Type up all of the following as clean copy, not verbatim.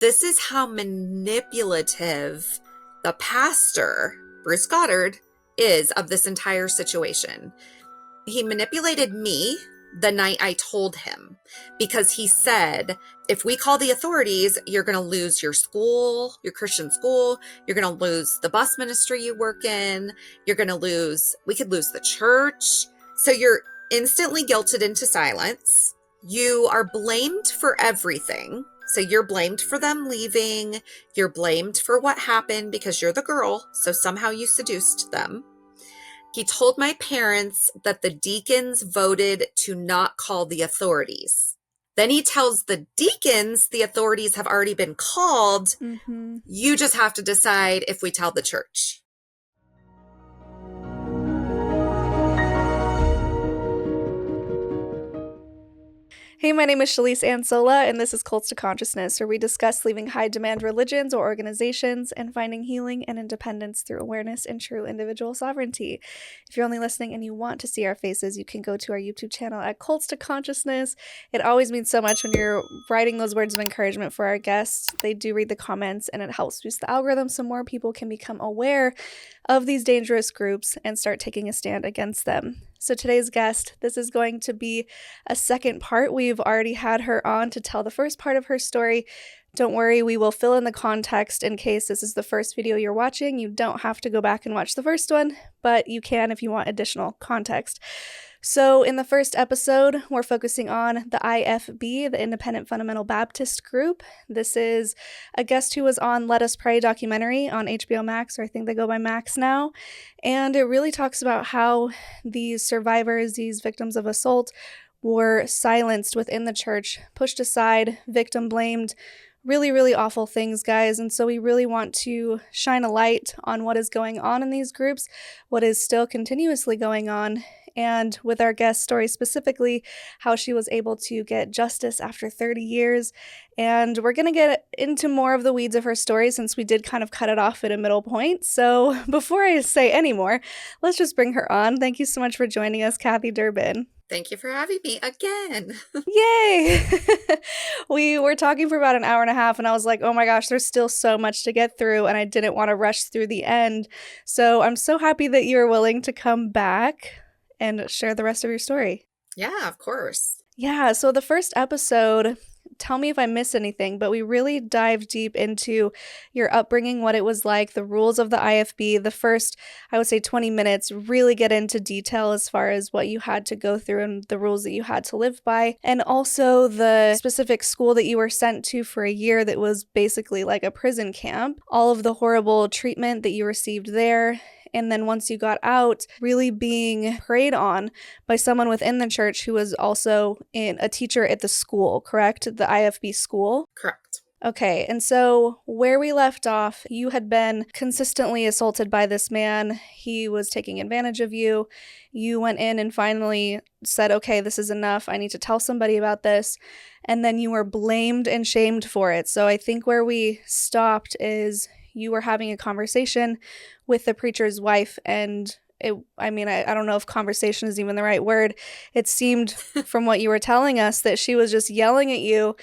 This is how manipulative the pastor, Bruce Goddard, is of this entire situation. He manipulated me the night I told him because he said, if we call the authorities, you're going to lose your school, your Christian school. You're going to lose the bus ministry you work in. We could lose the church. So you're instantly guilted into silence. You are blamed for everything. So you're blamed for them leaving. You're blamed for what happened because you're the girl. So somehow you seduced them. He told my parents that the deacons voted to not call the authorities. Then he tells the deacons the authorities have already been called. Mm-hmm. You just have to decide if we tell the church. Hey, my name is Shelise Ansola, and this is Cults to Consciousness, where we discuss leaving high-demand religions or organizations and finding healing and independence through awareness and true individual sovereignty. If you're only listening and you want to see our faces, you can go to our YouTube channel at Cults to Consciousness. It always means so much when you're writing those words of encouragement for our guests. They do read the comments, and it helps boost the algorithm so more people can become aware of these dangerous groups and start taking a stand against them. So today's guest, this is going to be a second part. We've already had her on to tell the first part of her story. Don't worry, we will fill in the context in case this is the first video you're watching. You don't have to go back and watch the first one, but you can if you want additional context. So in the first episode, we're focusing on the IFB, the Independent Fundamental Baptist Group. This is a guest who was on Let Us Pray documentary on HBO Max, or I think they go by Max now. And it really talks about how these survivors, these victims of assault, were silenced within the church, pushed aside, victim blamed, really, really awful things, guys. And so we really want to shine a light on what is going on in these groups, what is still continuously going on, and with our guest story specifically, how she was able to get justice after 30 years. And we're going to get into more of the weeds of her story since we did kind of cut it off at a middle point. So before I say any more, let's just bring her on. Thank you so much for joining us, Kathy Durbin. Thank you for having me again. Yay! We were talking for about an hour and a half, and I was like, oh my gosh, there's still so much to get through, and I didn't want to rush through the end. So I'm so happy that you're willing to come back and share the rest of your story. Yeah, of course. Yeah, so the first episode, tell me if I missed anything, but we really dive deep into your upbringing, what it was like, the rules of the IFB. The first, I would say 20 minutes, really get into detail as far as what you had to go through and the rules that you had to live by. And also the specific school that you were sent to for a year that was basically like a prison camp. All of the horrible treatment that you received there. And then once you got out, really being preyed on by someone within the church who was also a teacher at the school, correct? The IFB school? Correct. Okay, and so where we left off, you had been consistently assaulted by this man. He was taking advantage of you. You went in and finally said, okay, this is enough. I need to tell somebody about this. And then you were blamed and shamed for it. So I think where we stopped is you were having a conversation with the preacher's wife, and I don't know if conversation is even the right word. It seemed from what you were telling us that she was just yelling at you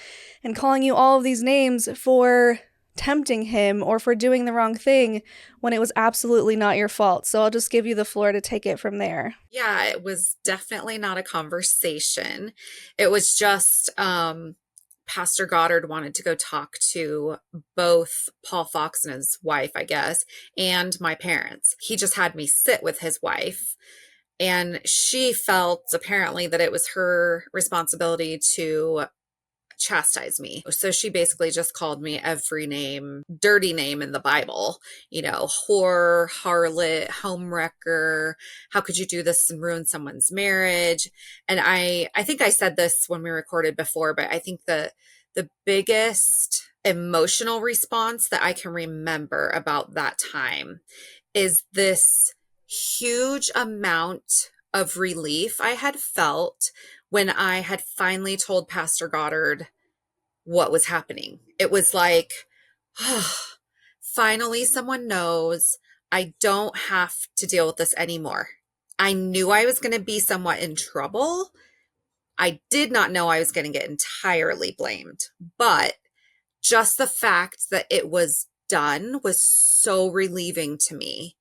and calling you all of these names for tempting him or for doing the wrong thing when it was absolutely not your fault. So I'll just give you the floor to take it from there. Yeah, it was definitely not a conversation. It was just Pastor Goddard wanted to go talk to both Paul Fox and his wife, I guess, and my parents. He just had me sit with his wife, and she felt apparently that it was her responsibility to chastise me. So she basically just called me every name, dirty name in the Bible, whore, harlot, homewrecker. How could you do this and ruin someone's marriage? And I think I said this when we recorded before, but I think the biggest emotional response that I can remember about that time is this huge amount of relief I had felt when I had finally told Pastor Goddard what was happening. It was like, oh, finally someone knows. I don't have to deal with this anymore. I knew I was going to be somewhat in trouble. I did not know I was going to get entirely blamed, but just the fact that it was done was so relieving to me.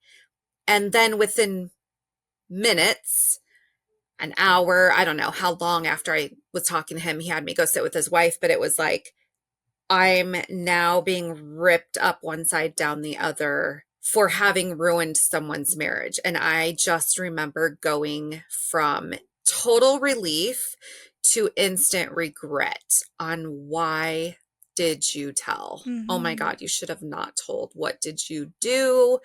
And then within minutes, an hour, I don't know how long after I was talking to him, he had me go sit with his wife, but it was like, I'm now being ripped up one side, down the other for having ruined someone's marriage. And I just remember going from total relief to instant regret on why did you tell? Oh my God, you should have not told. What did you do?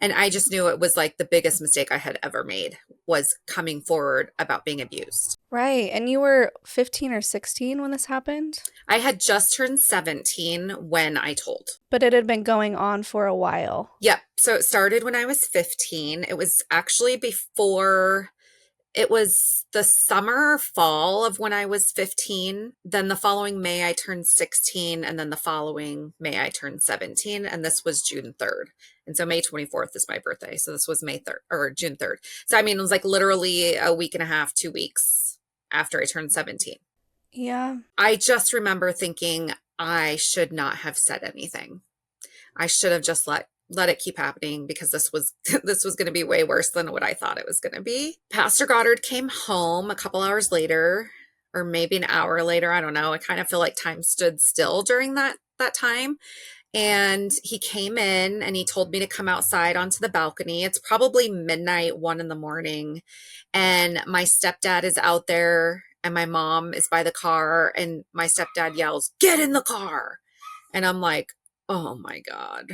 And I just knew it was like the biggest mistake I had ever made was coming forward about being abused. Right. And you were 15 or 16 when this happened? I had just turned 17 when I told. But it had been going on for a while. Yep. So it started when I was 15. It was actually before, it was the summer or fall of when I was 15. Then the following May, I turned 16. And then the following May, I turned 17. And this was June 3rd. And so May 24th is my birthday. So this was May 3rd or June 3rd. So I mean, it was like literally a week and a half, 2 weeks after I turned 17. Yeah. I just remember thinking I should not have said anything. I should have just let it keep happening because this was going to be way worse than what I thought it was going to be. Pastor Goddard came home a couple hours later, or maybe an hour later. I don't know. I kind of feel like time stood still during that time. And he came in and he told me to come outside onto the balcony. It's probably midnight, 1 a.m. And my stepdad is out there and my mom is by the car and my stepdad yells, "Get in the car." And I'm like, oh my God.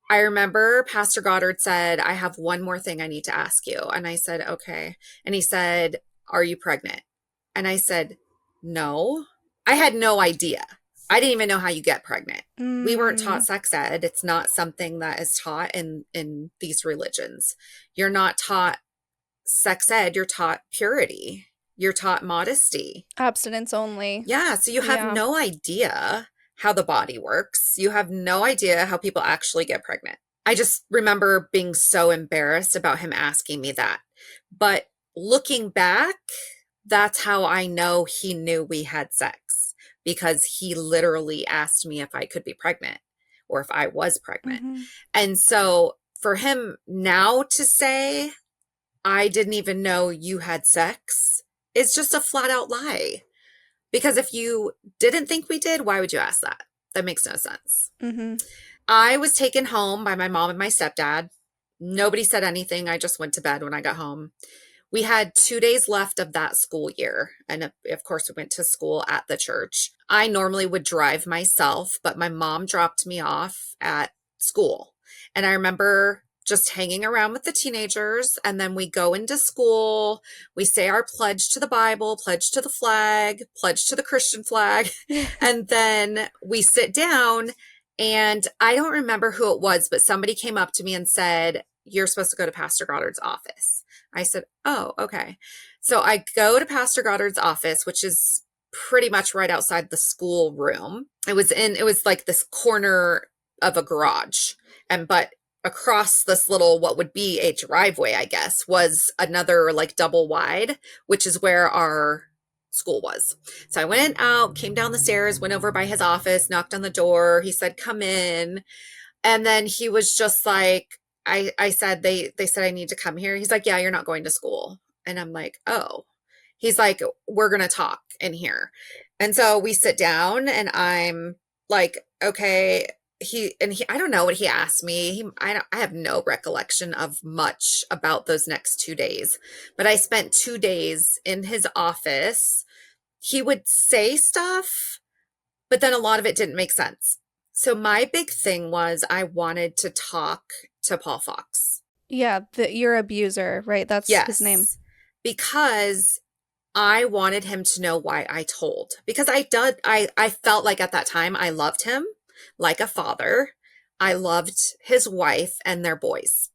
I remember Pastor Goddard said, "I have one more thing I need to ask you." And I said, "Okay." And he said, "Are you pregnant?" And I said, "No." I had no idea. I didn't even know how you get pregnant. We weren't taught sex ed. It's not something that is taught in these religions. You're not taught sex ed. You're taught purity. You're taught modesty. Abstinence only. Yeah. So you have no idea how the body works. You have no idea how people actually get pregnant. I just remember being so embarrassed about him asking me that. But looking back, that's how I know he knew we had sex, because he literally asked me if I could be pregnant or if I was pregnant. And so for him now to say, "I didn't even know you had sex," is just a flat out lie. Because if you didn't think we did, why would you ask that? That makes no sense. I was taken home by my mom and my stepdad. Nobody said anything. I just went to bed when I got home. We had 2 days left of that school year. And of course, we went to school at the church. I normally would drive myself, but my mom dropped me off at school. And I remember just hanging around with the teenagers. And then we go into school. We say our pledge to the Bible, pledge to the flag, pledge to the Christian flag. And then we sit down. And I don't remember who it was, but somebody came up to me and said, "You're supposed to go to Pastor Goddard's office." I said, "Oh, okay." So I go to Pastor Goddard's office, which is pretty much right outside the school room. It was like this corner of a garage. But across this little, what would be a driveway, I guess, was another like double wide, which is where our school was. So I went out, came down the stairs, went over by his office, knocked on the door. He said, "Come in." And then he was just like, I said, they said I need to come here. He's like, "Yeah, you're not going to school." And I'm like, "Oh." He's like, "We're going to talk in here." And so we sit down and I'm like, okay. I don't know what he asked me. I have no recollection of much about those next 2 days, but I spent 2 days in his office. He would say stuff, but then a lot of it didn't make sense. So my big thing was I wanted to talk to Paul Fox. Yeah, your abuser, right? That's his name. Because I wanted him to know why I told. Because I felt like at that time I loved him like a father. I loved his wife and their boys.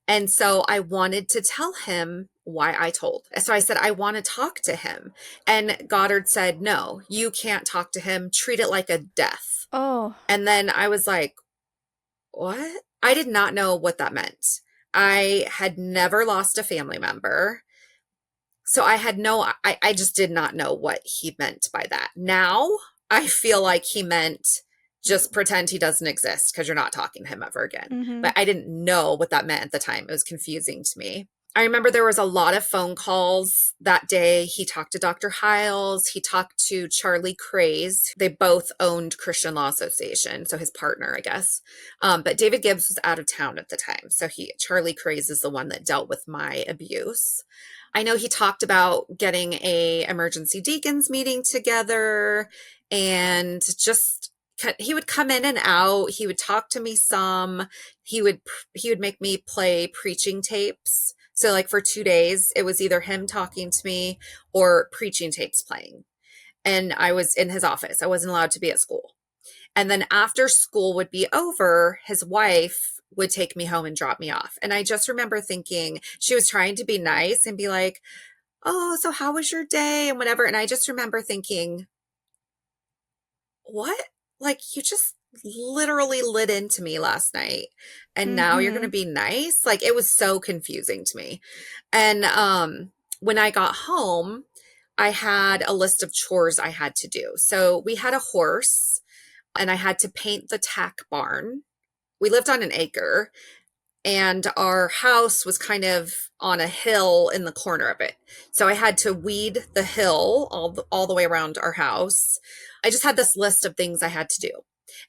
And so I wanted to tell him why I told. So I said, "I want to talk to him." And Goddard said, "No, you can't talk to him. Treat it like a death." Oh. And then I was like, what? I did not know what that meant. I had never lost a family member. So I just did not know what he meant by that. Now I feel like he meant just pretend he doesn't exist because you're not talking to him ever again. Mm-hmm. But I didn't know what that meant at the time. It was confusing to me. I remember there was a lot of phone calls that day. He talked to Dr. Hiles. He talked to Charlie Craze. They both owned Christian Law Association, so his partner, I guess. But David Gibbs was out of town at the time. So Charlie Craze is the one that dealt with my abuse. I know he talked about getting a emergency deacons meeting together, and just he would come in and out. He would talk to me some. He would make me play preaching tapes. So like for 2 days, it was either him talking to me or preaching tapes playing. And I was in his office. I wasn't allowed to be at school. And then after school would be over, his wife would take me home and drop me off. And I just remember thinking she was trying to be nice and be like, oh, so how was your day and whatever. And I just remember thinking, what? Like, you just literally lit into me last night and now you're going to be nice? Like, it was so confusing to me. And when I got home, I had a list of chores I had to do. So we had a horse and I had to paint the tack barn. We lived on an acre and our house was kind of on a hill in the corner of it. So I had to weed the hill all the way around our house. I just had this list of things I had to do.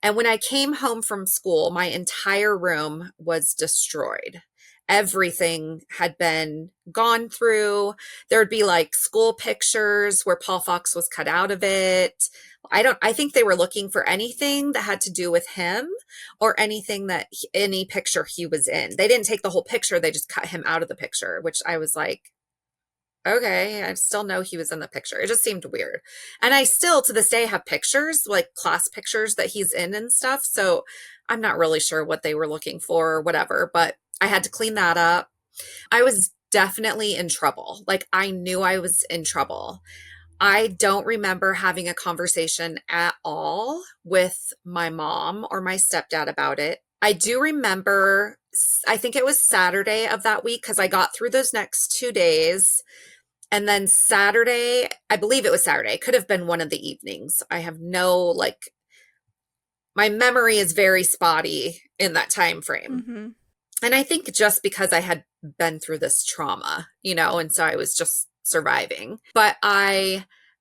And when I came home from school, my entire room was destroyed. Everything had been gone through. There would be like school pictures where Paul Fox was cut out of it. I think they were looking for anything that had to do with him or anything any picture he was in. They didn't take the whole picture. They just cut him out of the picture, which I was like, okay, I still know he was in the picture. It just seemed weird. And I still to this day have pictures, like class pictures that he's in and stuff. So I'm not really sure what they were looking for or whatever, but I had to clean that up. I was definitely in trouble. Like, I knew I was in trouble. I don't remember having a conversation at all with my mom or my stepdad about it. I do remember, I think it was Saturday of that week because I got through those next 2 days. And then Saturday, I believe it was Saturday, it could have been one of the evenings. I have my memory is very spotty in that time frame. Mm-hmm. And I think just because I had been through this trauma, and so I was just surviving. But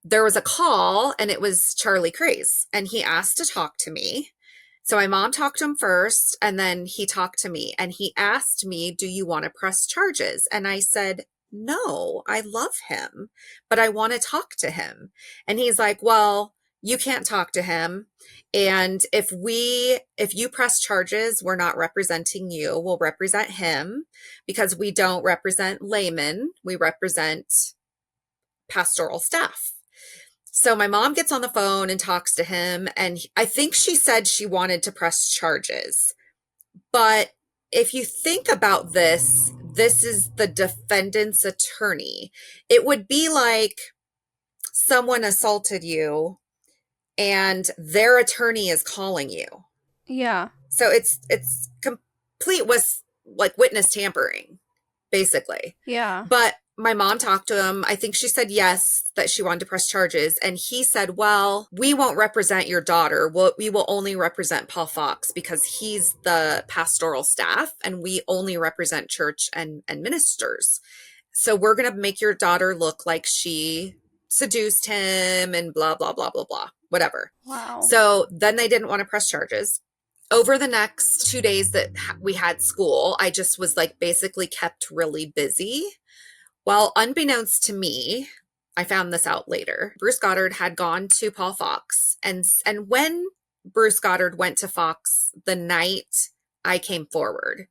there was a call and it was Charlie Craze and he asked to talk to me. So my mom talked to him first and then he talked to me and he asked me, do you want to press charges? And I said, no, I love him, but I want to talk to him. And he's like, well, you can't talk to him. And if you press charges, we're not representing you. We'll represent him because we don't represent laymen. We represent pastoral staff. So my mom gets on the phone and talks to him. And I think she said she wanted to press charges. But if you think about this is the defendant's attorney. It would be like someone assaulted you and their attorney is calling you. Yeah. So it's complete with like witness tampering, basically. Yeah. But my mom talked to him. I think she said yes, that she wanted to press charges. And he said, well, we won't represent your daughter. We will only represent Paul Fox because he's the pastoral staff and we only represent church and ministers. So we're going to make your daughter look like she seduced him and blah, blah, blah, blah, blah, whatever. Wow. So then they didn't want to press charges. Over the next 2 days that we had school, I just was like basically kept really busy. Well, unbeknownst to me, I found this out later. Bruce Goddard had gone to Paul Fox. And when Bruce Goddard went to Fox the night I came forward,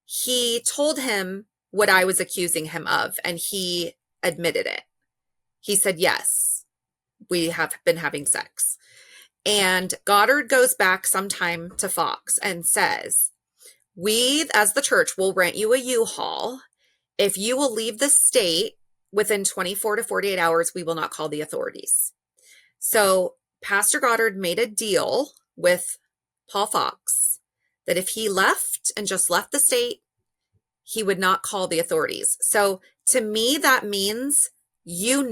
he told him what I was accusing him of, and he admitted it. He said, yes, we have been having sex. And Goddard goes back sometime to Fox and says, we, as the church, will rent you a U-Haul. If you will leave the state within 24 to 48 hours, we will not call the authorities. So Pastor Goddard made a deal with Paul Fox that if he left and just left the state, he would not call the authorities. So to me, that means you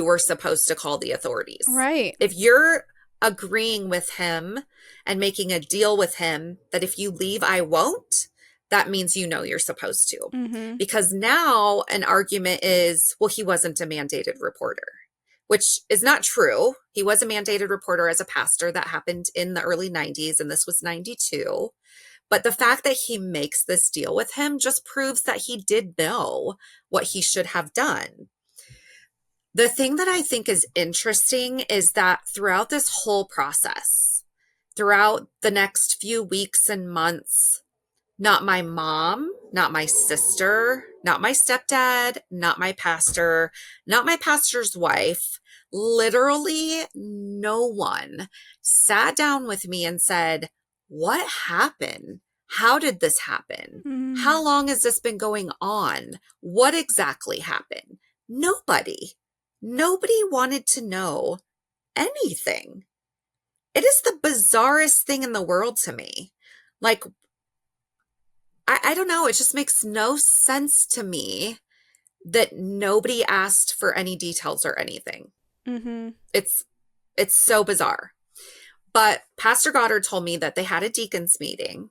were supposed to call the authorities. Right. If you're agreeing with him and making a deal with him that if you leave, I won't, that means you know you're supposed to. Mm-hmm. Because now an argument is, well, he wasn't a mandated reporter, which is not true. He was a mandated reporter as a pastor. That happened in the early 90s, and this was 92. But the fact that he makes this deal with him just proves that he did know what he should have done. The thing that I think is interesting is that throughout this whole process, throughout the next few weeks and months, not my mom, not my sister, not my stepdad, not my pastor, not my pastor's wife, literally no one sat down with me and said, what happened? How did this happen? Mm-hmm. How long has this been going on? What exactly happened? Nobody wanted to know anything. It is the bizarrest thing in the world to me. Like, I don't know. It just makes no sense to me that nobody asked for any details or anything. Mm-hmm. It's so bizarre. But Pastor Goddard told me that they had a deacons meeting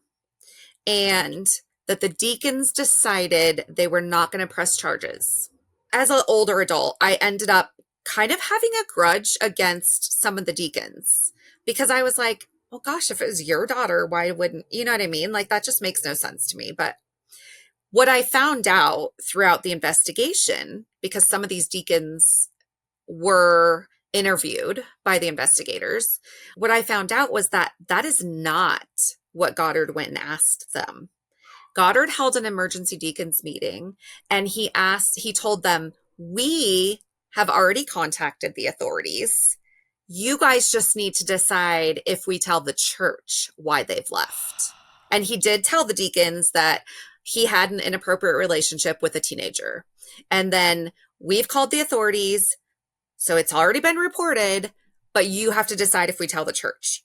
and that the deacons decided they were not going to press charges. As an older adult, I ended up kind of having a grudge against some of the deacons because I was like, well, gosh, if it was your daughter, why wouldn't, you know what I mean? Like, that just makes no sense to me. But what I found out throughout the investigation, because some of these deacons were interviewed by the investigators, what I found out was that that is not what Goddard went and asked them. Goddard held an emergency deacons meeting and he told them, we have already contacted the authorities. You guys just need to decide if we tell the church why they've left. And he did tell the deacons that he had an inappropriate relationship with a teenager. And then we've called the authorities, so it's already been reported, but you have to decide if we tell the church.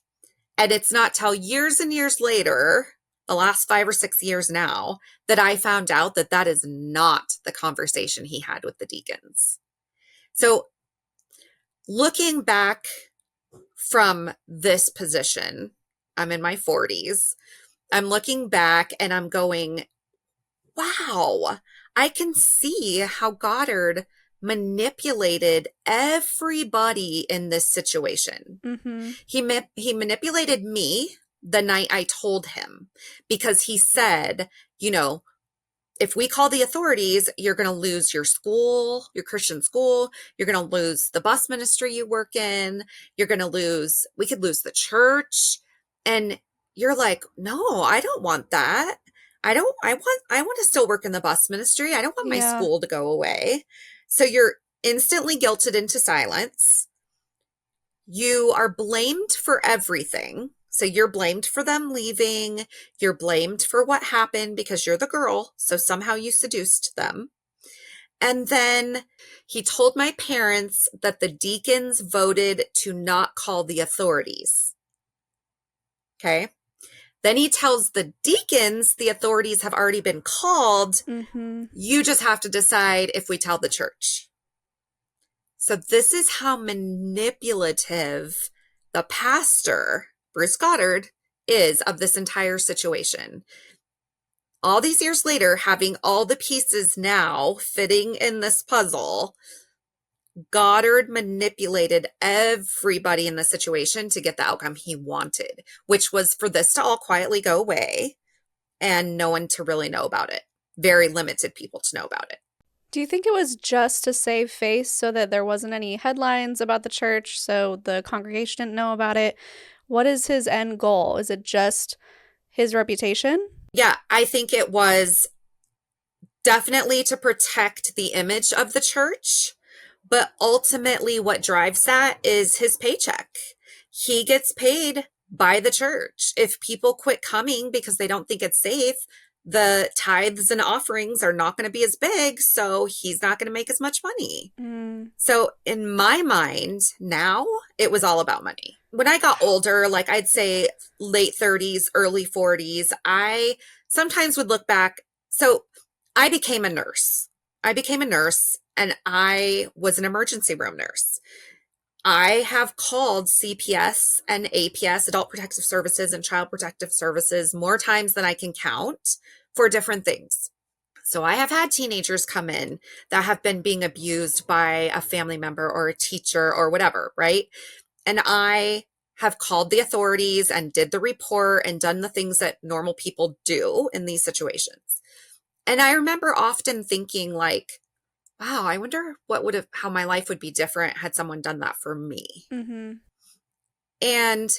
And it's not till years and years later, the last 5 or 6 years now, that I found out that that is not the conversation he had with the deacons. So looking back from this position, I'm in my 40s, I'm looking back and I'm going, wow, I can see how Goddard manipulated everybody in this situation. Mm-hmm. He manipulated me the night I told him because he said, you know, if we call the authorities, you're going to lose your school, your Christian school. You're going to lose the bus ministry you work in. We could lose the church. And you're like, no, I don't want that. I want to still work in the bus ministry. I don't want my school to go away. So you're instantly guilted into silence. You are blamed for everything. So you're blamed for them leaving. You're blamed for what happened because you're the girl. So somehow you seduced them. And then he told my parents that the deacons voted to not call the authorities. Okay. Then he tells the deacons the authorities have already been called. Mm-hmm. You just have to decide if we tell the church. So this is how manipulative the pastor, Bruce Goddard, is of this entire situation. All these years later, having all the pieces now fitting in this puzzle, Goddard manipulated everybody in the situation to get the outcome he wanted, which was for this to all quietly go away and no one to really know about it. Very limited people to know about it. Do you think it was just to save face so that there wasn't any headlines about the church, so the congregation didn't know about it? What is his end goal? Is it just his reputation? Yeah, I think it was definitely to protect the image of the church, but ultimately what drives that is his paycheck. He gets paid by the church. If people quit coming because they don't think it's safe, the tithes and offerings are not going to be as big, so he's not going to make as much money. So in my mind now, it was all about money. When I got older, like I'd say late 30s, early 40s, I sometimes would look back. So I became a nurse. And I was an emergency room nurse. I have called CPS and APS, Adult Protective Services and Child Protective Services, more times than I can count for different things. So I have had teenagers come in that have been being abused by a family member or a teacher or whatever, right? And I have called the authorities and did the report and done the things that normal people do in these situations. And I remember often thinking like, wow, I wonder how my life would be different had someone done that for me. Mm-hmm. And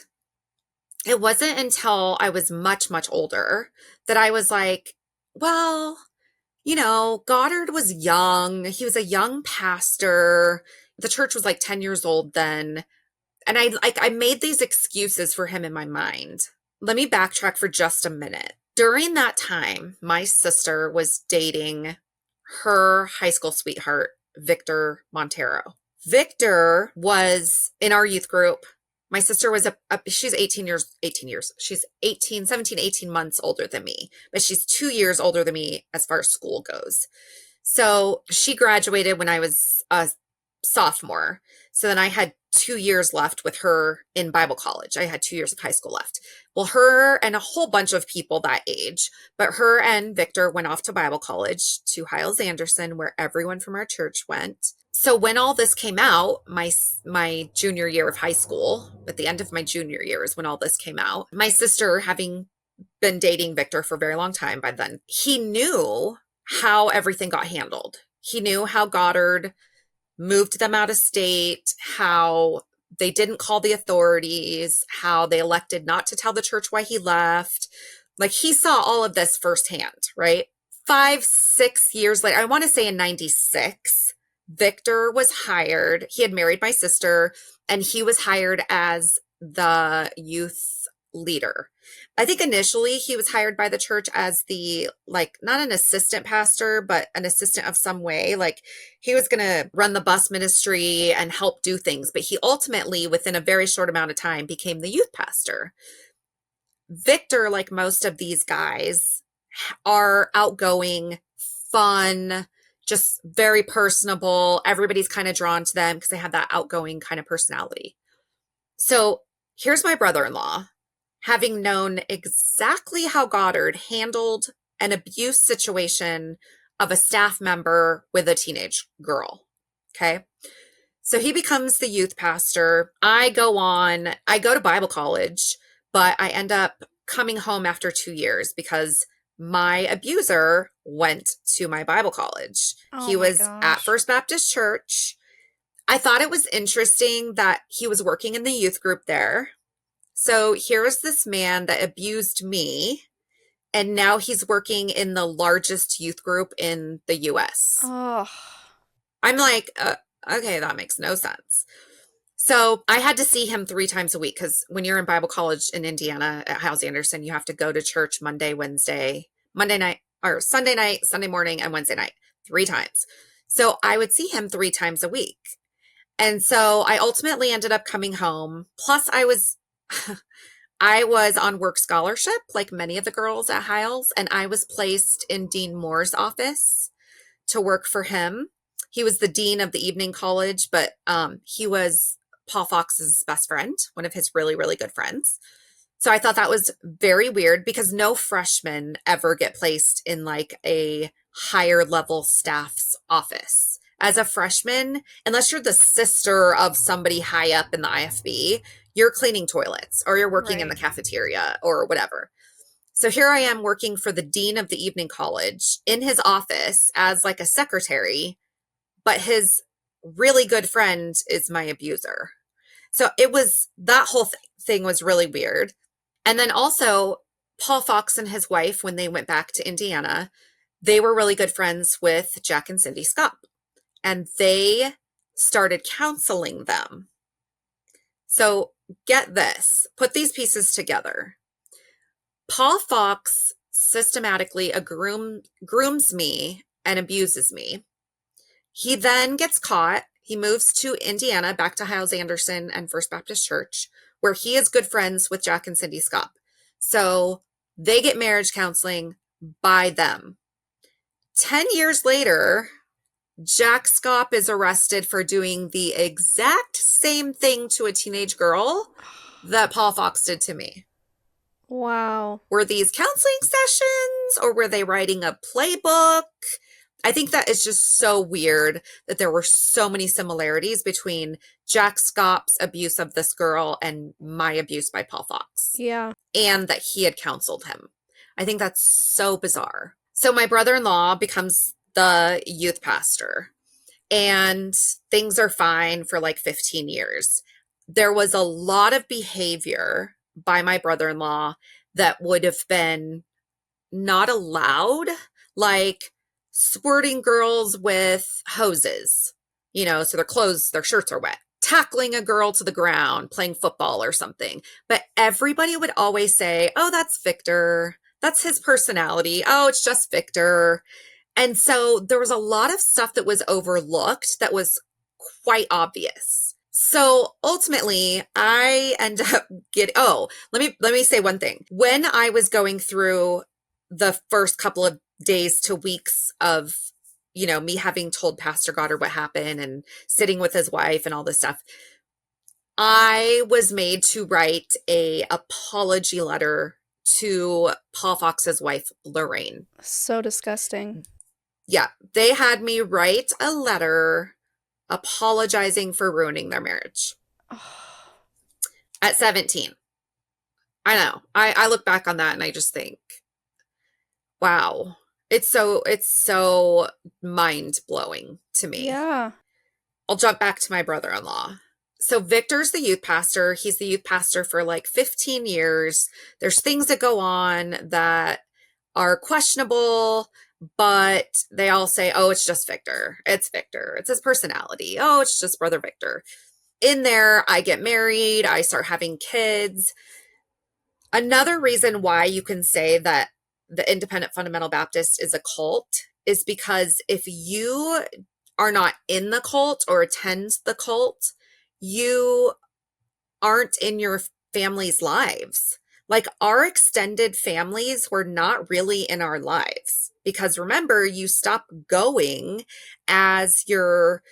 it wasn't until I was much, much older that I was like, well, Goddard was young. He was a young pastor. The church was like 10 years old then. And I made these excuses for him in my mind. Let me backtrack for just a minute. During that time, my sister was dating her high school sweetheart, Victor Montero. Victor was in our youth group. My sister was she's 18 years. She's 17, 18 months older than me, but she's 2 years older than me as far as school goes. So she graduated when I was a sophomore. So then I had 2 years left with her in Bible college. I had 2 years of high school left. Well, her and a whole bunch of people that age, but her and Victor went off to Bible college to Hiles-Anderson, where everyone from our church went. So when all this came out, my junior year of high school, at the end of my junior year is when all this came out. My sister, having been dating Victor for a very long time by then, he knew how everything got handled. He knew how Goddard moved them out of state, how they didn't call the authorities, how they elected not to tell the church why he left. Like he saw all of this firsthand, right? 5, 6 years later, I want to say in 96, Victor was hired. He had married my sister and he was hired as the youth leader. I think initially he was hired by the church as the, like, not an assistant pastor, but an assistant of some way. Like he was going to run the bus ministry and help do things. But he ultimately, within a very short amount of time, became the youth pastor. Victor, like most of these guys, are outgoing, fun, just very personable. Everybody's kind of drawn to them because they have that outgoing kind of personality. So here's my brother-in-law, having known exactly how Goddard handled an abuse situation of a staff member with a teenage girl. Okay. So he becomes the youth pastor. I go to Bible college, but I end up coming home after 2 years because my abuser went to my Bible college. Oh He my was at gosh. First Baptist Church. I thought it was interesting that he was working in the youth group there. So here's this man that abused me, and now he's working in the largest youth group in the US. Oh. I'm like, okay, that makes no sense. So I had to see him 3 times a week because when you're in Bible college in Indiana at Hiles-Anderson, you have to go to church Monday night, or Sunday night, Sunday morning, and Wednesday night, 3 times. So I would see him 3 times a week. And so I ultimately ended up coming home. Plus I was on work scholarship, like many of the girls at Hiles, and I was placed in Dean Moore's office to work for him. He was the dean of the evening college, but he was Paul Fox's best friend, one of his really, really good friends. So I thought that was very weird because no freshmen ever get placed in like a higher level staff's office. As a freshman, unless you're the sister of somebody high up in the IFB, you're cleaning toilets or you're working in the Right. cafeteria or whatever. So here I am working for the dean of the evening college in his office as like a secretary, but his really good friend is my abuser. So that whole thing was really weird. And then also Paul Fox and his wife, when they went back to Indiana, they were really good friends with Jack and Cindy Scott, and they started counseling them. So get this, put these pieces together. Paul Fox systematically grooms me and abuses me. He then gets caught. He moves to Indiana, back to Hiles-Anderson and First Baptist Church, where he is good friends with Jack and Cindy Scott. So they get marriage counseling by them. 10 years later, Jack Scott is arrested for doing the exact same thing to a teenage girl that Paul Fox did to me. Wow. Were these counseling sessions or were they writing a playbook? I think that is just so weird that there were so many similarities between Jack Scott's abuse of this girl and my abuse by Paul Fox. Yeah. And that he had counseled him. I think that's so bizarre. So my brother-in-law becomes the youth pastor and things are fine for like 15 years. There was a lot of behavior by my brother-in-law that would have been not allowed, like squirting girls with hoses, so their clothes, their shirts are wet, tackling a girl to the ground, playing football or something. But everybody would always say, oh, that's Victor. That's his personality. Oh, it's just Victor. And so there was a lot of stuff that was overlooked that was quite obvious. So ultimately, I end up let me say one thing. When I was going through the first couple of days to weeks of, me having told Pastor Goddard what happened and sitting with his wife and all this stuff, I was made to write a apology letter to Paul Fox's wife, Lorraine. So disgusting. Yeah, they had me write a letter apologizing for ruining their marriage at 17. I know. I look back on that and I just think, wow, it's so mind-blowing to me. Yeah. I'll jump back to my brother-in-law. So Victor's the youth pastor. He's the youth pastor for like 15 years. There's things that go on that are questionable, but they all say, oh, it's just Victor. It's Victor. It's his personality. Oh, it's just Brother Victor. In there, I get married. I start having kids. Another reason why you can say that the Independent Fundamental Baptist is a cult is because if you are not in the cult or attend the cult, you aren't in your family's lives. Like our extended families were not really in our lives because remember, you stop going as your,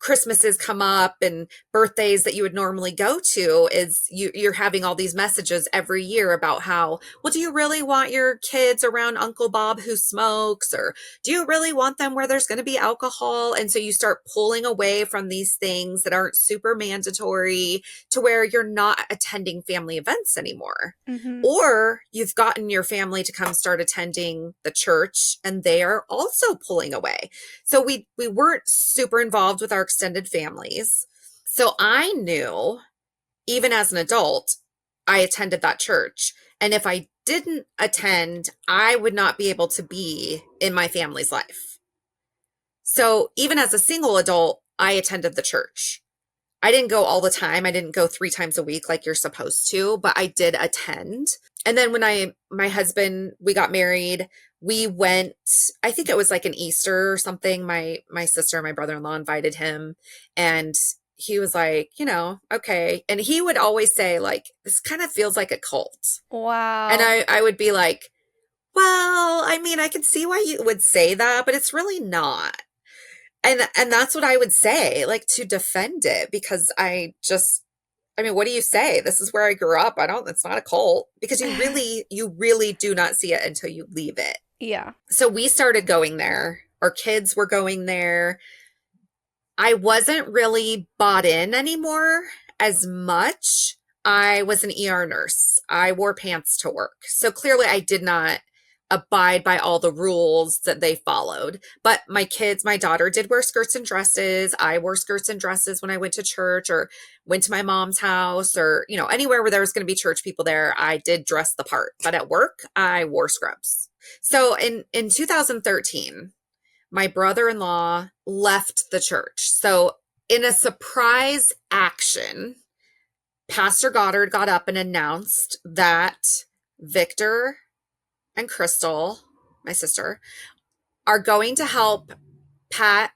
Christmases come up and birthdays that you would normally go to is you're having all these messages every year about how, well, do you really want your kids around Uncle Bob who smokes? Or do you really want them where there's going to be alcohol? And so you start pulling away from these things that aren't super mandatory to where you're not attending family events anymore. Mm-hmm. Or you've gotten your family to come start attending the church and they are also pulling away. So we weren't super involved with our extended families. So I knew, even as an adult, I attended that church. And if I didn't attend, I would not be able to be in my family's life. So even as a single adult, I attended the church. I didn't go all the time. I didn't go 3 times a week like you're supposed to, but I did attend. And then when my husband, we got married, we went, I think it was like an Easter or something. My sister and my brother-in-law invited him and he was like, okay. And he would always say like, this kind of feels like a cult. Wow. And I would be like, well, I mean, I can see why you would say that, but it's really not. And that's what I would say, like to defend it, because what do you say? This is where I grew up. It's not a cult because you really do not see it until you leave it. Yeah. So we started going there. Our kids were going there. I wasn't really bought in anymore as much. I was an ER nurse. I wore pants to work. So clearly I did not abide by all the rules that they followed. But my daughter did wear skirts and dresses. I wore skirts and dresses when I went to church or went to my mom's house or, anywhere where there was going to be church people there, I did dress the part. But at work, I wore scrubs. So in 2013, my brother-in-law left the church. So in a surprise action, Pastor Goddard got up and announced that Victor and Crystal, my sister, are going to help Pat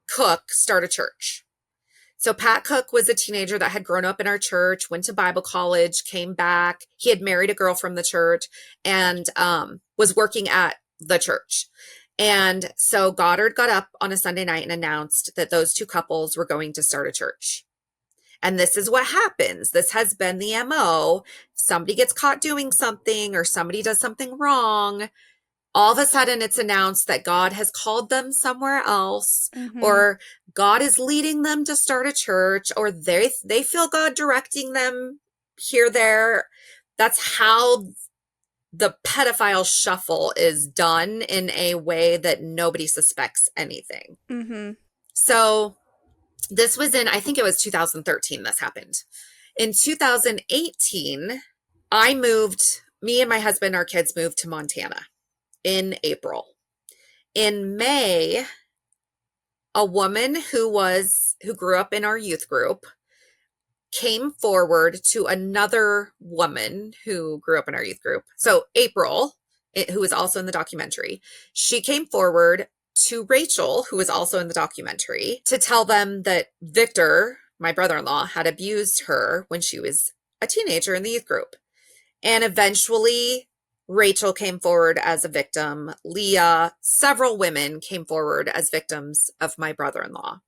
Cook start a church. So Pat Cook was a teenager that had grown up in our church, went to Bible college, came back. He had married a girl from the church and was working at the church. And so Goddard got up on a Sunday night and announced that those two couples were going to start a church. And this is what happens. This has been the MO. Somebody gets caught doing something or somebody does something wrong, all of a sudden it's announced that God has called them somewhere else, or God is leading them to start a church, or they feel God directing them here, there. That's how the pedophile shuffle is done in a way that nobody suspects anything. So this was in, I think it was 2013 this happened. In 2018, me and my husband, our kids moved to Montana in April. In May, a woman who grew up in our youth group came forward to another woman who grew up in our youth group. So April, who was also in the documentary, she came forward to Rachel, who was also in the documentary, to tell them that Victor, my brother-in-law, had abused her when she was a teenager in the youth group. And eventually Rachel came forward as a victim. Leah, several women came forward as victims of my brother-in-law.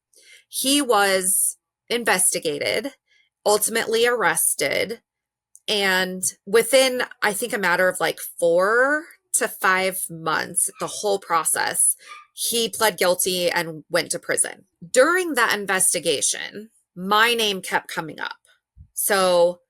He was investigated, ultimately arrested, and within, I think, a matter of like 4 to 5 months, the whole process, he pled guilty and went to prison. During that investigation, my name kept coming up. So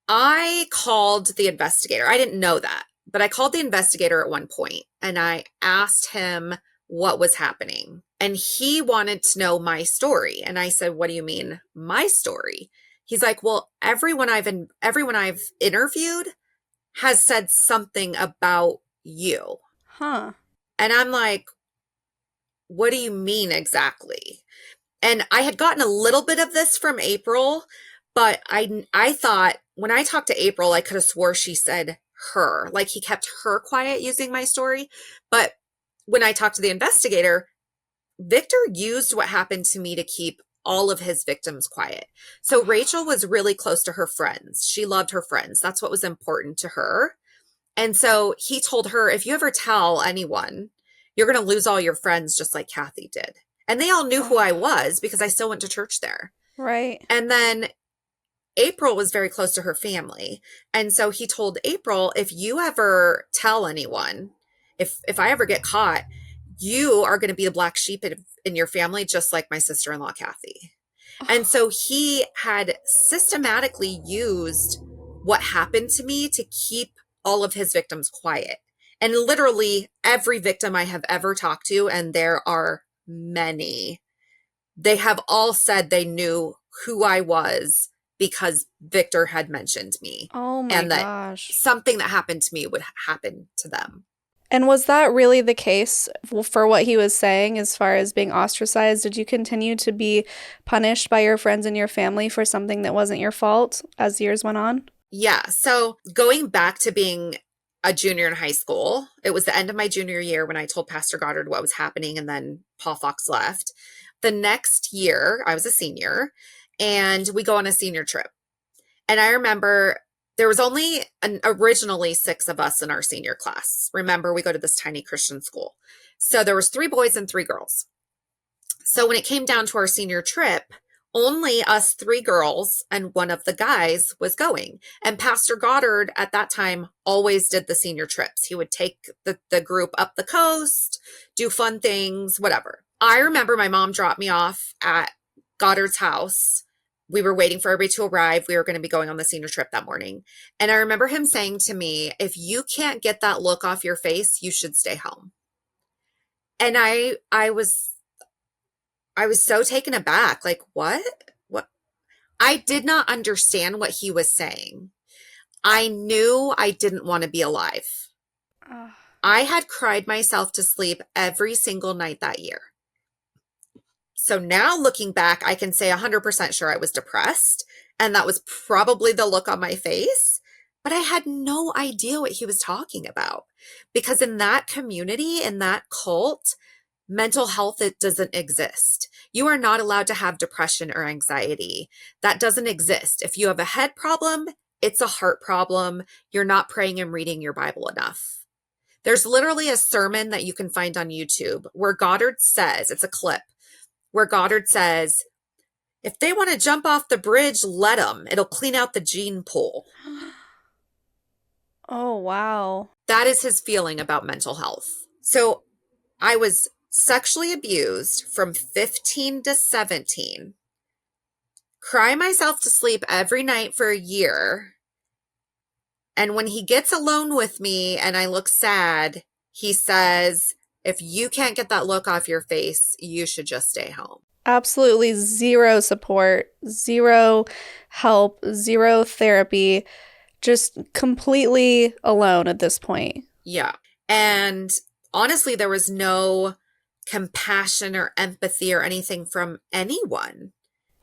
I called the investigator. I didn't know that, but I called the investigator at one point and I asked him what was happening. And he wanted to know my story. And I said, "What do you mean, my story?" He's like, "Well, everyone I've interviewed has said something about you." Huh. And I'm like, "What do you mean exactly?" And I had gotten a little bit of this from April, but I thought when I talked to April, I could have swore she said her, like he kept her quiet using my story. But when I talked to the investigator, Victor used what happened to me to keep all of his victims quiet. So Rachel was really close to her friends. She loved her friends. That's what was important to her. And so he told her, "If you ever tell anyone, you're going to lose all your friends just like Kathy did." And they all knew who I was because I still went to church there. Right. And then April was very close to her family. And so he told April, "If you ever tell anyone, if I ever get caught, you are going to be the black sheep in your family, just like my sister-in-law, Kathy." And so he had systematically used what happened to me to keep all of his victims quiet. And literally every victim I have ever talked to, and there are many, they have all said they knew who I was because Victor had mentioned me. Oh my and that gosh. something that happened to me would happen to them. And was that really the case for what he was saying as far as being ostracized? Did you continue to be punished by your friends and your family for something that wasn't your fault as years went on? Yeah. So going back to being a junior in high school, it was the end of my junior year when I told Pastor Goddard what was happening, and then Paul Fox left. The next year, I was a senior, and we go on a senior trip. And I remember there was only originally 6 of us in our senior class. Remember, we go to this tiny Christian school. So there was 3 boys and 3 girls. So when it came down to our senior trip, only us 3 girls and one of the guys was going. And Pastor Goddard at that time always did the senior trips. He would take the group up the coast, do fun things, whatever. I remember my mom dropped me off at Goddard's house. We were waiting for everybody to arrive. We were going to be going on the senior trip that morning. And I remember him saying to me, "If you can't get that look off your face, you should stay home." And I was so taken aback. Like, what? I did not understand what he was saying. I knew I didn't want to be alive. I had cried myself to sleep every single night that year. So now looking back, I can say 100% sure I was depressed, and that was probably the look on my face, but I had no idea what he was talking about, because in that community, in that cult, mental health, it doesn't exist. You are not allowed to have depression or anxiety. That doesn't exist. If you have a head problem, it's a heart problem. You're not praying and reading your Bible enough. There's literally a sermon that you can find on YouTube where Goddard says, it's a clip, where Goddard says, if they want to jump off the bridge, let them. It'll clean out the gene pool. Oh, wow. That is his feeling about mental health. So I was sexually abused from 15 to 17, cry myself to sleep every night for a year. And when he gets alone with me and I look sad, he says, if you can't get that look off your face, you should just stay home. Absolutely zero support, zero help, zero therapy, just completely alone at this point. Yeah. And honestly, there was no compassion or empathy or anything from anyone.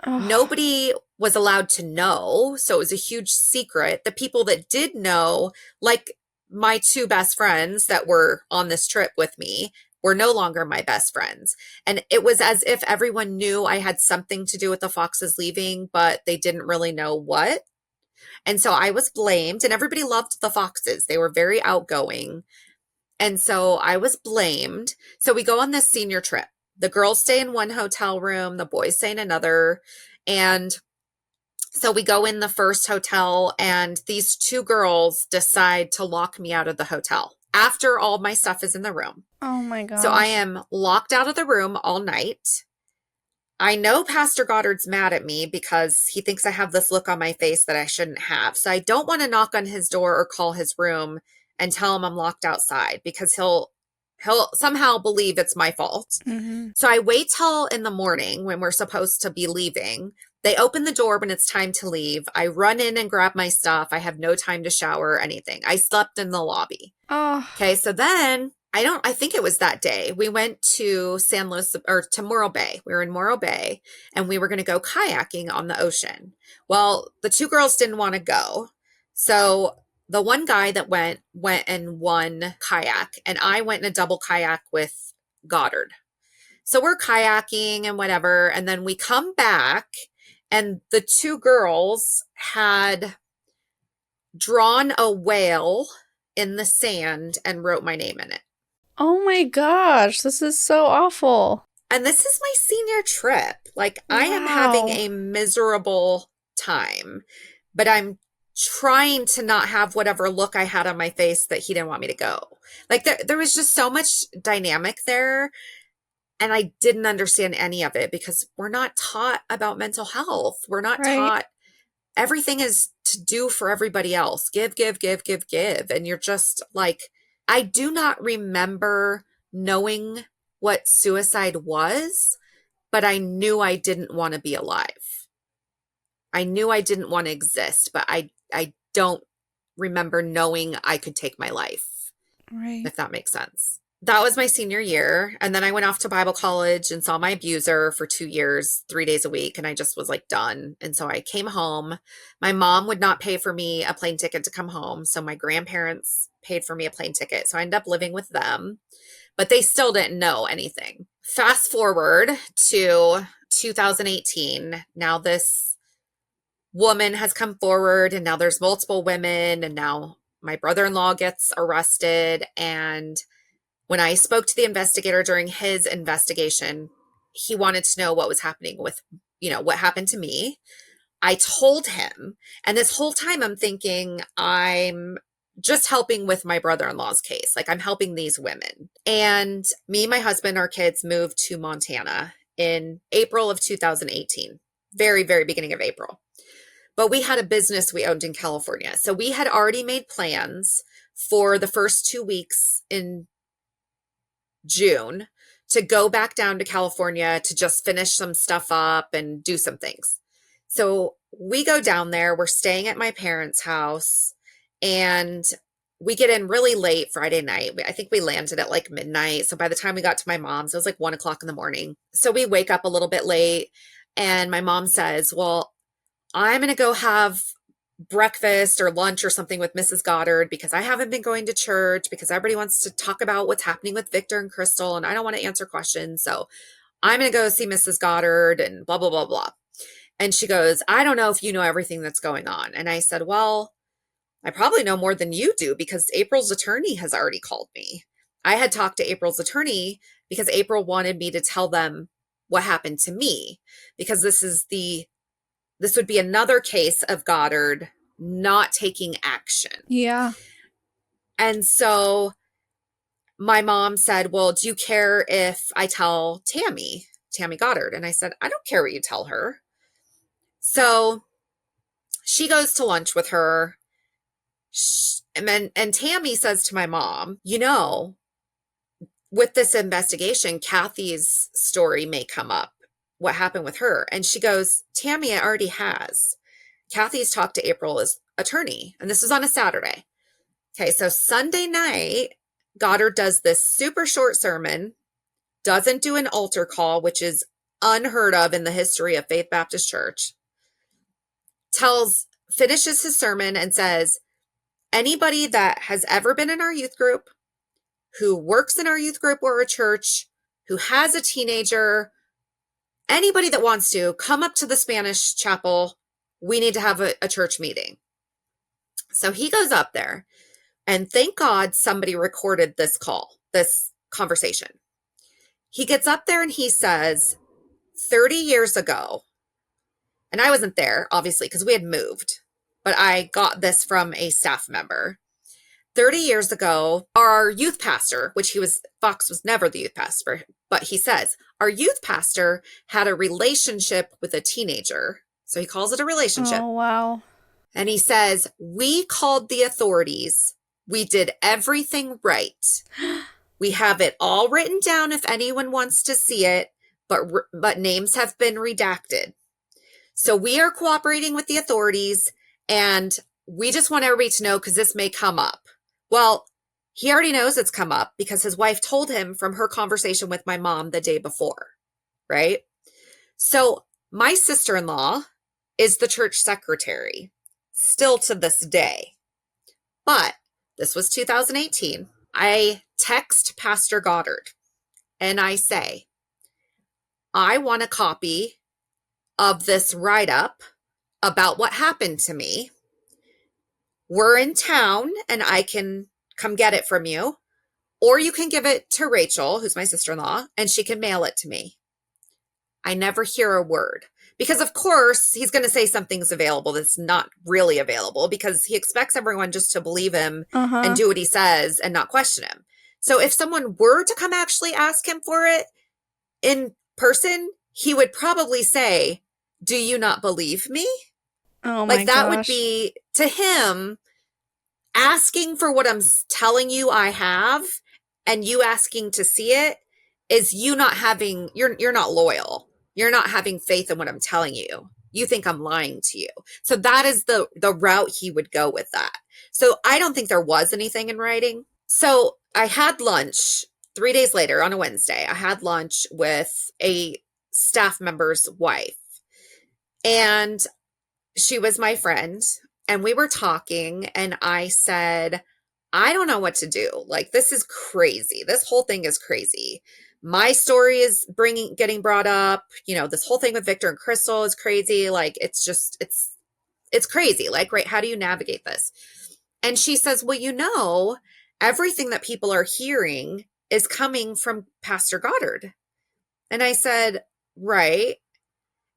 Oh, Nobody was allowed to know. So it was a huge secret. The people that did know, like my two best friends that were on this trip with me, were no longer my best friends. And it was as if everyone knew I had something to do with the Foxes leaving, but they didn't really know what. And so I was blamed, and everybody loved the Foxes. They were very outgoing. And so I was blamed. So we go on this senior trip. The girls stay in one hotel room, the boys stay in another. And so we go in the first hotel, and these two girls decide to lock me out of the hotel after all my stuff is in the room. oh my gosh. So I am locked out of the room all night. I know Pastor Goddard's mad at me because he thinks I have this look on my face that I shouldn't have. So I don't want to knock on his door or call his room and tell him I'm locked outside because he'll somehow believe it's my fault. Mm-hmm. So I wait till in the morning when we're supposed to be leaving. They open the door when it's time to leave. I run in and grab my stuff. I have no time to shower or anything. I slept in the lobby. Oh, Okay, so then I think it was that day. We went to San Luis or to Morro Bay. We were in Morro Bay and we were going to go kayaking on the ocean. Well, the two girls didn't want to go. So the one guy that went in one kayak, and I went in a double kayak with Goddard. So we're kayaking and whatever. And then we come back, and the two girls had drawn a whale in the sand and wrote my name in it. oh my gosh, this is so awful. And this is my senior trip. Like, I am having a miserable time, but I'm trying to not have whatever look I had on my face that he didn't want me to go. Like, there was just so much dynamic there. And I didn't understand any of it because we're not taught about mental health. We're not taught. Everything is to do for everybody else. Give, give, give, give, give. And you're just like, I do not remember knowing what suicide was, but I knew I didn't want to be alive. I knew I didn't want to exist, but I don't remember knowing I could take my life. Right. If that makes sense. That was my senior year. And then I went off to Bible college and saw my abuser for 2 years, 3 days a week. And I just was like done. And so I came home. My mom would not pay for me a plane ticket to come home. So my grandparents paid for me a plane ticket. So I ended up living with them, but they still didn't know anything. Fast forward to 2018. Now this woman has come forward, and now there's multiple women, and now my brother-in-law gets arrested. And when I spoke to the investigator during his investigation, he wanted to know what was happening with, what happened to me. I told him, and this whole time I'm thinking I'm just helping with my brother-in-law's case. Like, I'm helping these women. And me, my husband, our kids moved to Montana in April of 2018, very, very beginning of April. But we had a business we owned in California. So we had already made plans for the first 2 weeks in June to go back down to California to just finish some stuff up and do some things. So we go down there, we're staying at my parents' house, and we get in really late Friday night. I think we landed at like midnight. So by the time we got to my mom's, it was like 1:00 in the morning. So we wake up a little bit late, and my mom says, well, I'm going to go have breakfast or lunch or something with Mrs. Goddard because I haven't been going to church because everybody wants to talk about what's happening with Victor and Crystal, and I don't want to answer questions. So I'm going to go see Mrs. Goddard and blah, blah, blah, blah. And she goes, I don't know if you know everything that's going on. And I said, well, I probably know more than you do because April's attorney has already called me. I had talked to April's attorney because April wanted me to tell them what happened to me, because this would be another case of Goddard not taking action. Yeah. And so my mom said, well, do you care if I tell Tammy Goddard? And I said, I don't care what you tell her. So she goes to lunch with her. And Tammy says to my mom, with this investigation, Kathy's story may come up. What happened with her? And she goes, Tammy, it already has. Kathy's talked to April's attorney. And this was on a Saturday. Okay, so Sunday night, Goddard does this super short sermon, doesn't do an altar call, which is unheard of in the history of Faith Baptist Church, finishes his sermon and says, anybody that has ever been in our youth group, who works in our youth group or a church, who has a teenager, anybody that wants to, come up to the Spanish chapel. We need to have a church meeting. So he goes up there, and thank God somebody recorded this conversation. He gets up there and he says, 30 years ago, and I wasn't there, obviously, because we had moved, but I got this from a staff member. 30 years ago, our youth pastor, Fox was never the youth pastor, but he says, our youth pastor had a relationship with a teenager. So he calls it a relationship. Oh, wow. And he says, we called the authorities. We did everything right. We have it all written down if anyone wants to see it, but names have been redacted. So we are cooperating with the authorities, and we just want everybody to know because this may come up. Well, he already knows it's come up because his wife told him from her conversation with my mom the day before, right? So my sister-in-law is the church secretary still to this day. But this was 2018. I text Pastor Goddard and I say, I want a copy of this write-up about what happened to me. We're in town and I can come get it from you, or you can give it to Rachel, who's my sister-in-law, and she can mail it to me. I never hear a word because, of course, he's going to say something's available that's not really available because he expects everyone just to believe him and do what he says and not question him. So if someone were to come actually ask him for it in person, he would probably say, do you not believe me? Oh my Like that gosh. would be, to him, asking for what I'm telling you I have and you asking to see it is you not having, you're not loyal. You're not having faith in what I'm telling you. You think I'm lying to you. So that is the route he would go with that. So I don't think there was anything in writing. So I had lunch 3 days later on a Wednesday. I had lunch with a staff member's wife, and she was my friend, and we were talking, and I said, I don't know what to do. Like, this is crazy. This whole thing is crazy. My story is getting brought up. This whole thing with Victor and Crystal is crazy. Like, it's crazy. Like, right, how do you navigate this? And she says, well, everything that people are hearing is coming from Pastor Goddard. And I said, right.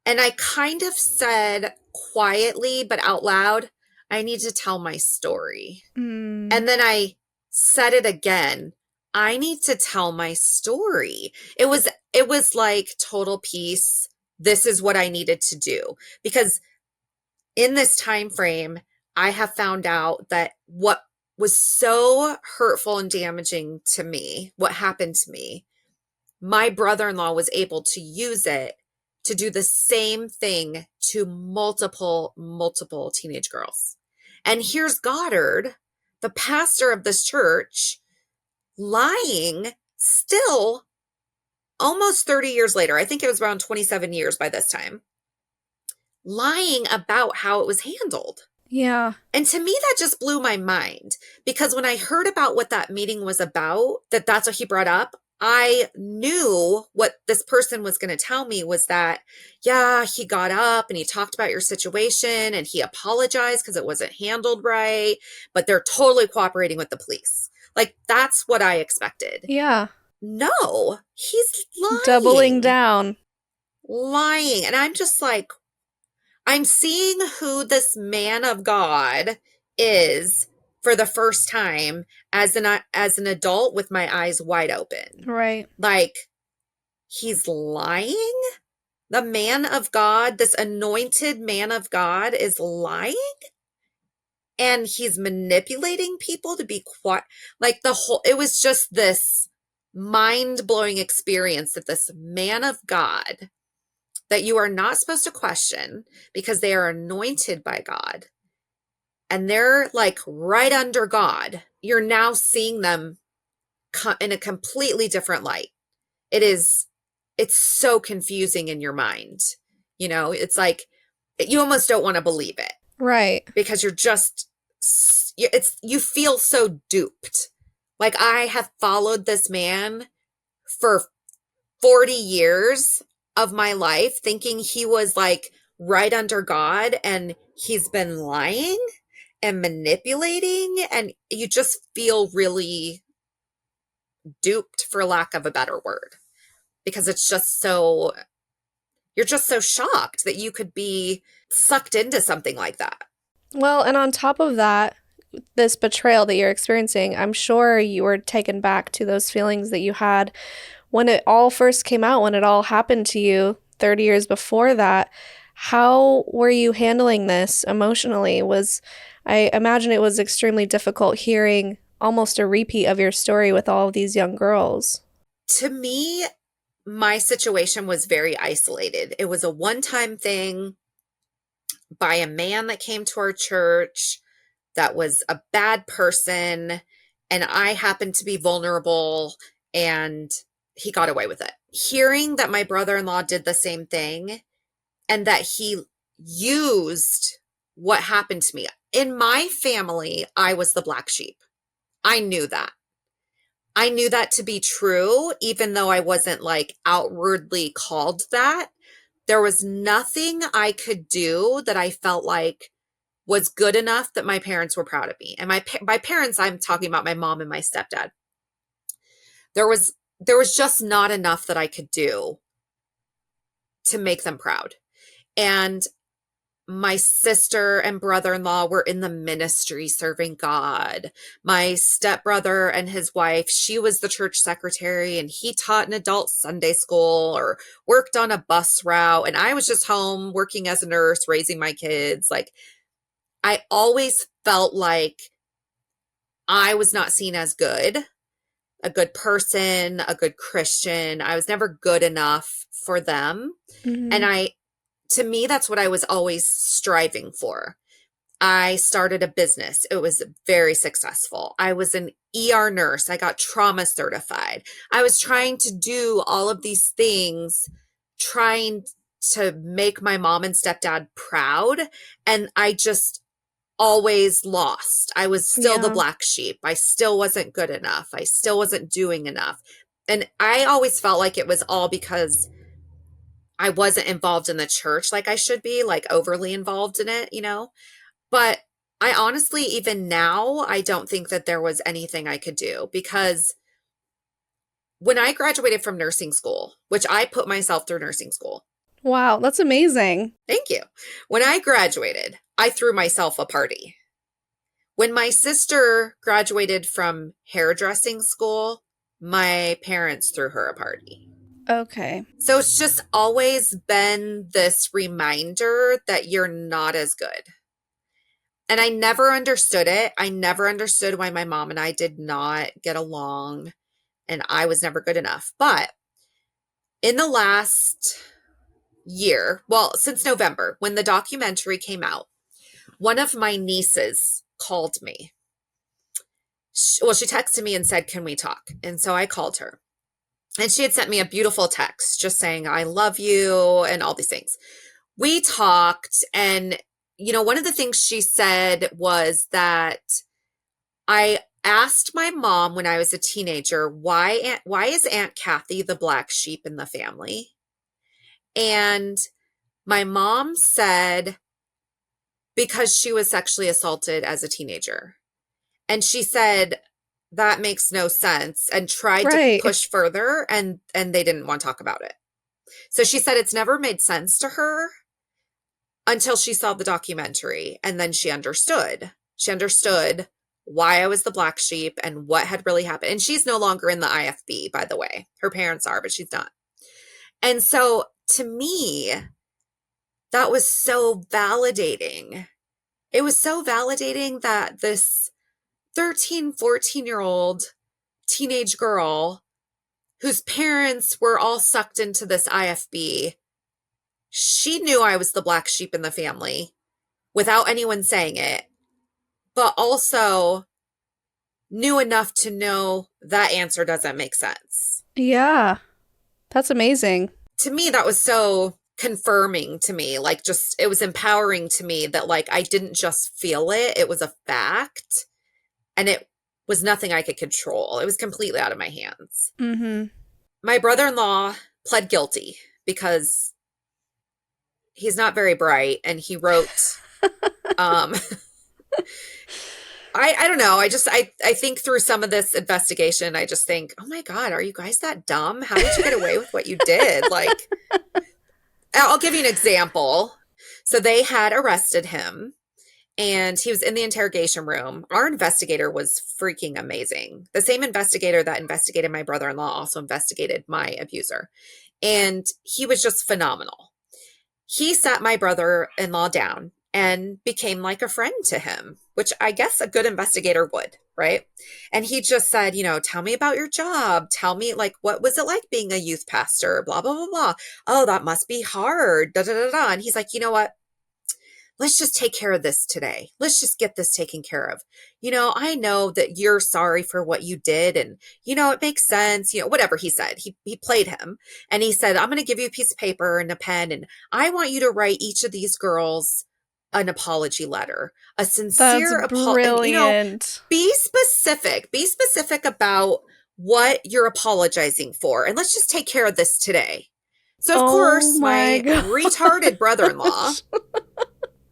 And I kind of said quietly, but out loud, I need to tell my story. And then I said it again. I need to tell my story. It was like total peace. This is what I needed to do. Because in this time frame, I have found out that what was so hurtful and damaging to me, what happened to me, my brother-in-law was able to use it to do the same thing to multiple teenage girls. And here's Goddard, the pastor of this church, lying still almost 30 years later. I think it was around 27 years by this time, lying about how it was handled. Yeah. And to me, that just blew my mind, because when I heard about what that meeting was about, that's what he brought up, I knew what this person was going to tell me was that, yeah, he got up and he talked about your situation and he apologized because it wasn't handled right, but they're totally cooperating with the police. Like, that's what I expected. Yeah. No, he's Doubling lying, down. lying. And I'm just like, I'm seeing who this man of God is for the first time as an adult with my eyes wide open. Right. Like, he's lying? The man of God, this anointed man of God is lying? And he's manipulating people to be quiet. Like, it was just this mind-blowing experience that this man of God that you are not supposed to question because they are anointed by God and they're like right under God. You're now seeing them in a completely different light. It's so confusing in your mind. It's like you almost don't want to believe it Right. because you feel so duped. Like, I have followed this man for 40 years of my life thinking he was like right under God, and he's been lying and manipulating, and you just feel really duped, for lack of a better word, because you're just so shocked that you could be sucked into something like that. Well, and on top of that, this betrayal that you're experiencing, I'm sure you were taken back to those feelings that you had when it all first came out, when it all happened to you 30 years before that. How were you handling this emotionally? I imagine it was extremely difficult hearing almost a repeat of your story with all of these young girls. To me, my situation was very isolated. It was a one-time thing by a man that came to our church that was a bad person, and I happened to be vulnerable, and he got away with it. Hearing that my brother-in-law did the same thing and that he used what happened to me. In my family, I was the black sheep. I knew that. I knew that to be true, even though I wasn't like outwardly called that. There was nothing I could do that I felt like was good enough that my parents were proud of me. And my parents, I'm talking about my mom and my stepdad. There was just not enough that I could do to make them proud. And my sister and brother-in-law were in the ministry serving God. My stepbrother and his wife, she was the church secretary, and he taught an adult Sunday school or worked on a bus route. And I was just home working as a nurse, raising my kids. Like, I always felt like I was not seen as a good person, a good Christian. I was never good enough for them. Mm-hmm. And to me, that's what I was always striving for. I started a business. It was very successful. I was an ER nurse. I got trauma certified. I was trying to do all of these things, trying to make my mom and stepdad proud. And I just always lost. I was still the Yeah. black sheep. I still wasn't good enough. I still wasn't doing enough. And I always felt like it was all because I wasn't involved in the church like I should be, like overly involved in it. But I honestly, even now, I don't think that there was anything I could do, because when I graduated from nursing school, which I put myself through nursing school. Wow, that's amazing. Thank you. When I graduated, I threw myself a party. When my sister graduated from hairdressing school, my parents threw her a party. Okay. So it's just always been this reminder that you're not as good. And I never understood it. I never understood why my mom and I did not get along, and I was never good enough. But in the last year, well, since November, when the documentary came out, one of my nieces called me. She texted me and said, "Can we talk?" And so I called her. And she had sent me a beautiful text just saying, "I love you," and all these things. We talked, and one of the things she said was that I asked my mom when I was a teenager, why is Aunt Kathy the black sheep in the family? And my mom said, because she was sexually assaulted as a teenager. And she said, that makes no sense, and tried to Right. push further, and they didn't want to talk about it. So she said it's never made sense to her until she saw the documentary, and then she understood. She understood why I was the black sheep and what had really happened. And she's no longer in the IFB, by the way. Her parents are, but she's not. And so to me, that was so validating. It was so validating that this 13, 14-year-old teenage girl whose parents were all sucked into this IFB, she knew I was the black sheep in the family without anyone saying it, but also knew enough to know that answer doesn't make sense. Yeah. That's amazing. To me, that was so confirming to me. Like, just, it was empowering to me that, like, I didn't just feel it, it was a fact, and it was nothing I could control. It was completely out of my hands. Mm-hmm. My brother-in-law pled guilty because he's not very bright, and he wrote, I don't know. I think through some of this investigation, I just think, oh my God, are you guys that dumb? How did you get away with what you did? Like, I'll give you an example. So they had arrested him, and he was in the interrogation room. Our investigator was freaking amazing. The same investigator that investigated my brother-in-law also investigated my abuser. And he was just phenomenal. He sat my brother-in-law down and became like a friend to him, which I guess a good investigator would, right? And he just said, tell me about your job. Tell me, like, what was it like being a youth pastor? Blah, blah, blah, blah. Oh, that must be hard. Da, da, da, da. And he's like, you know what? Let's just take care of this today. Let's just get this taken care of. I know that you're sorry for what you did, and, it makes sense, whatever he said. He played him, and he said, I'm going to give you a piece of paper and a pen, and I want you to write each of these girls an apology letter, a That's sincere apology. brilliant. Be specific about what you're apologizing for, and let's just take care of this today. So, of Oh course, my my gosh. retarded brother-in-law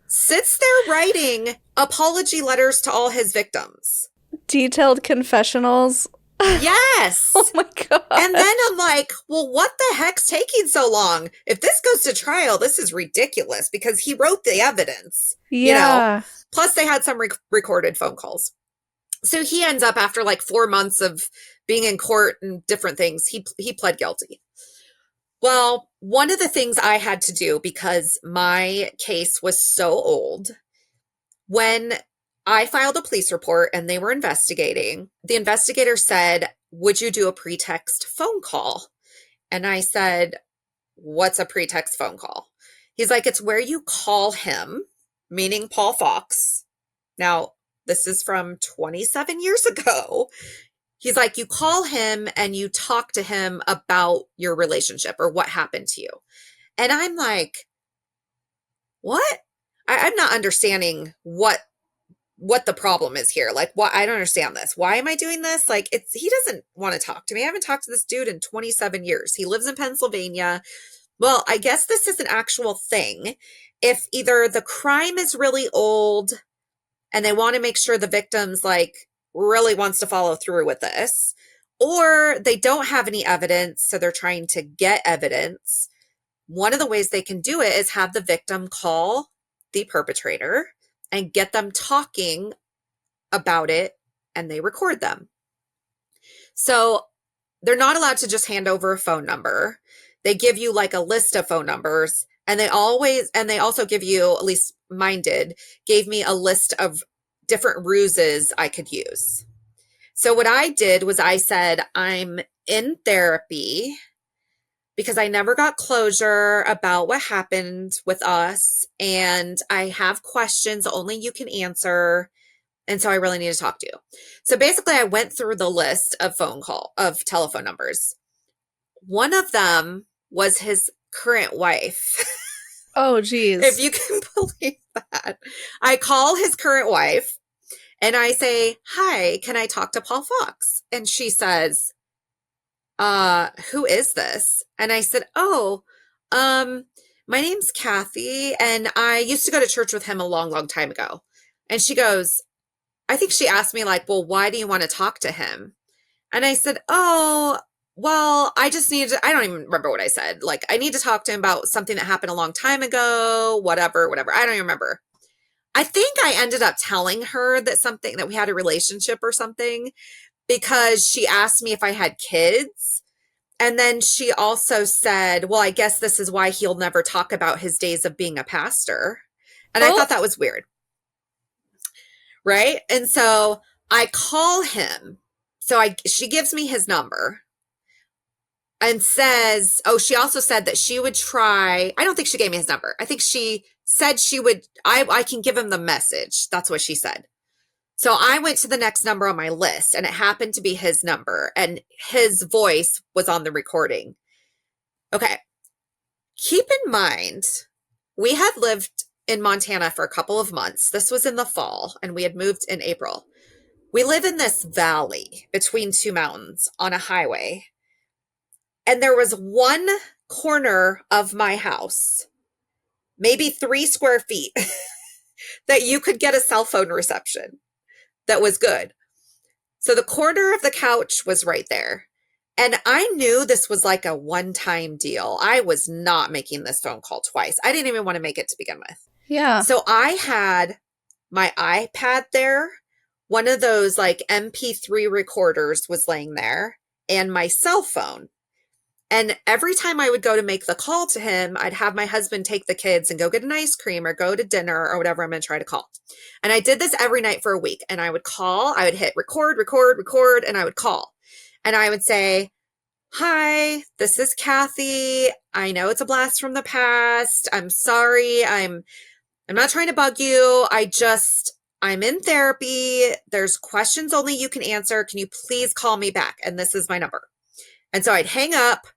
sits there writing apology letters to all his victims. Detailed confessionals. Yes. Oh my God. And then I'm like, well, what the heck's taking so long? If this goes to trial, this is ridiculous, because he wrote the evidence. Yeah. Plus they had some recorded phone calls. So he ends up, after like 4 months of being in court and different things, he pled guilty. Well, one of the things I had to do, because my case was so old, when I filed a police report and they were investigating, the investigator said, would you do a pretext phone call? And I said, what's a pretext phone call? He's like, it's where you call him, meaning Paul Fox. Now, this is from 27 years ago. He's like, you call him and you talk to him about your relationship or what happened to you. And I'm like, what? I'm not understanding what the problem is here. Like, what? I don't understand this. Why am I doing this? Like, he doesn't want to talk to me. I haven't talked to this dude in 27 years. He lives in Pennsylvania. Well, I guess this is an actual thing. If either the crime is really old and they want to make sure the victim's like really wants to follow through with this, or they don't have any evidence, so they're trying to get evidence. One of the ways they can do it is have the victim call the perpetrator and get them talking about it, and they record them. So they're not allowed to just hand over a phone number. They give you like a list of phone numbers, and they also give you, at least mine did, gave me a list of different ruses I could use. So what I did was I said, I'm in therapy because I never got closure about what happened with us, and I have questions only you can answer, and so I really need to talk to you. So basically I went through the list of telephone numbers. One of them was his current wife. Oh, geez. If you can believe that. I call his current wife, And I say, hi, can I talk to Paul Fox? And she says, who is this? And I said, oh, um, my name's Kathy, and I used to go to church with him a long, long time ago. And she goes, I think she asked me, like, well, why do you want to talk to him? And I said, oh, well, I just need to, I don't even remember what I said. Like, I need to talk to him about something that happened a long time ago, whatever, whatever. I don't even remember. I think I ended up telling her that we had a relationship or something because she asked me if I had kids. And then she also said, well, I guess this is why he'll never talk about his days of being a pastor. And I Oh, thought that was weird. Right. And so I call him. She gives me his number and says, oh, she also said that she would try. I don't think she gave me his number. I think she said she would, I can give him the message. That's what she said. So I went to the next number on my list and it happened to be his number and his voice was on the recording. Okay. Keep in mind, we had lived in Montana for a couple of months. This was in the fall and we had moved in April. We live in this valley between two mountains on a highway. And there was one corner of my house, maybe 3 square feet, that you could get a cell phone reception that was good. So the corner of the couch was right there. And I knew this was like a one-time deal. I was not making this phone call twice. I didn't even want to make it to begin with. yeah. So I had my iPad there. One of those like MP3 recorders was laying there and my cell phone. And every time I would go to make the call to him, I'd have my husband take the kids and go get an ice cream or go to dinner or whatever I'm going to try to call. And I did this every night for a week. And I would call, I would hit record, record, record, and I would call. And I would say, hi, this is Kathy. I know it's a blast from the past. I'm sorry. I'm not trying to bug you. I'm in therapy. There's questions only you can answer. Can you please call me back? And this is my number. And so I'd hang up,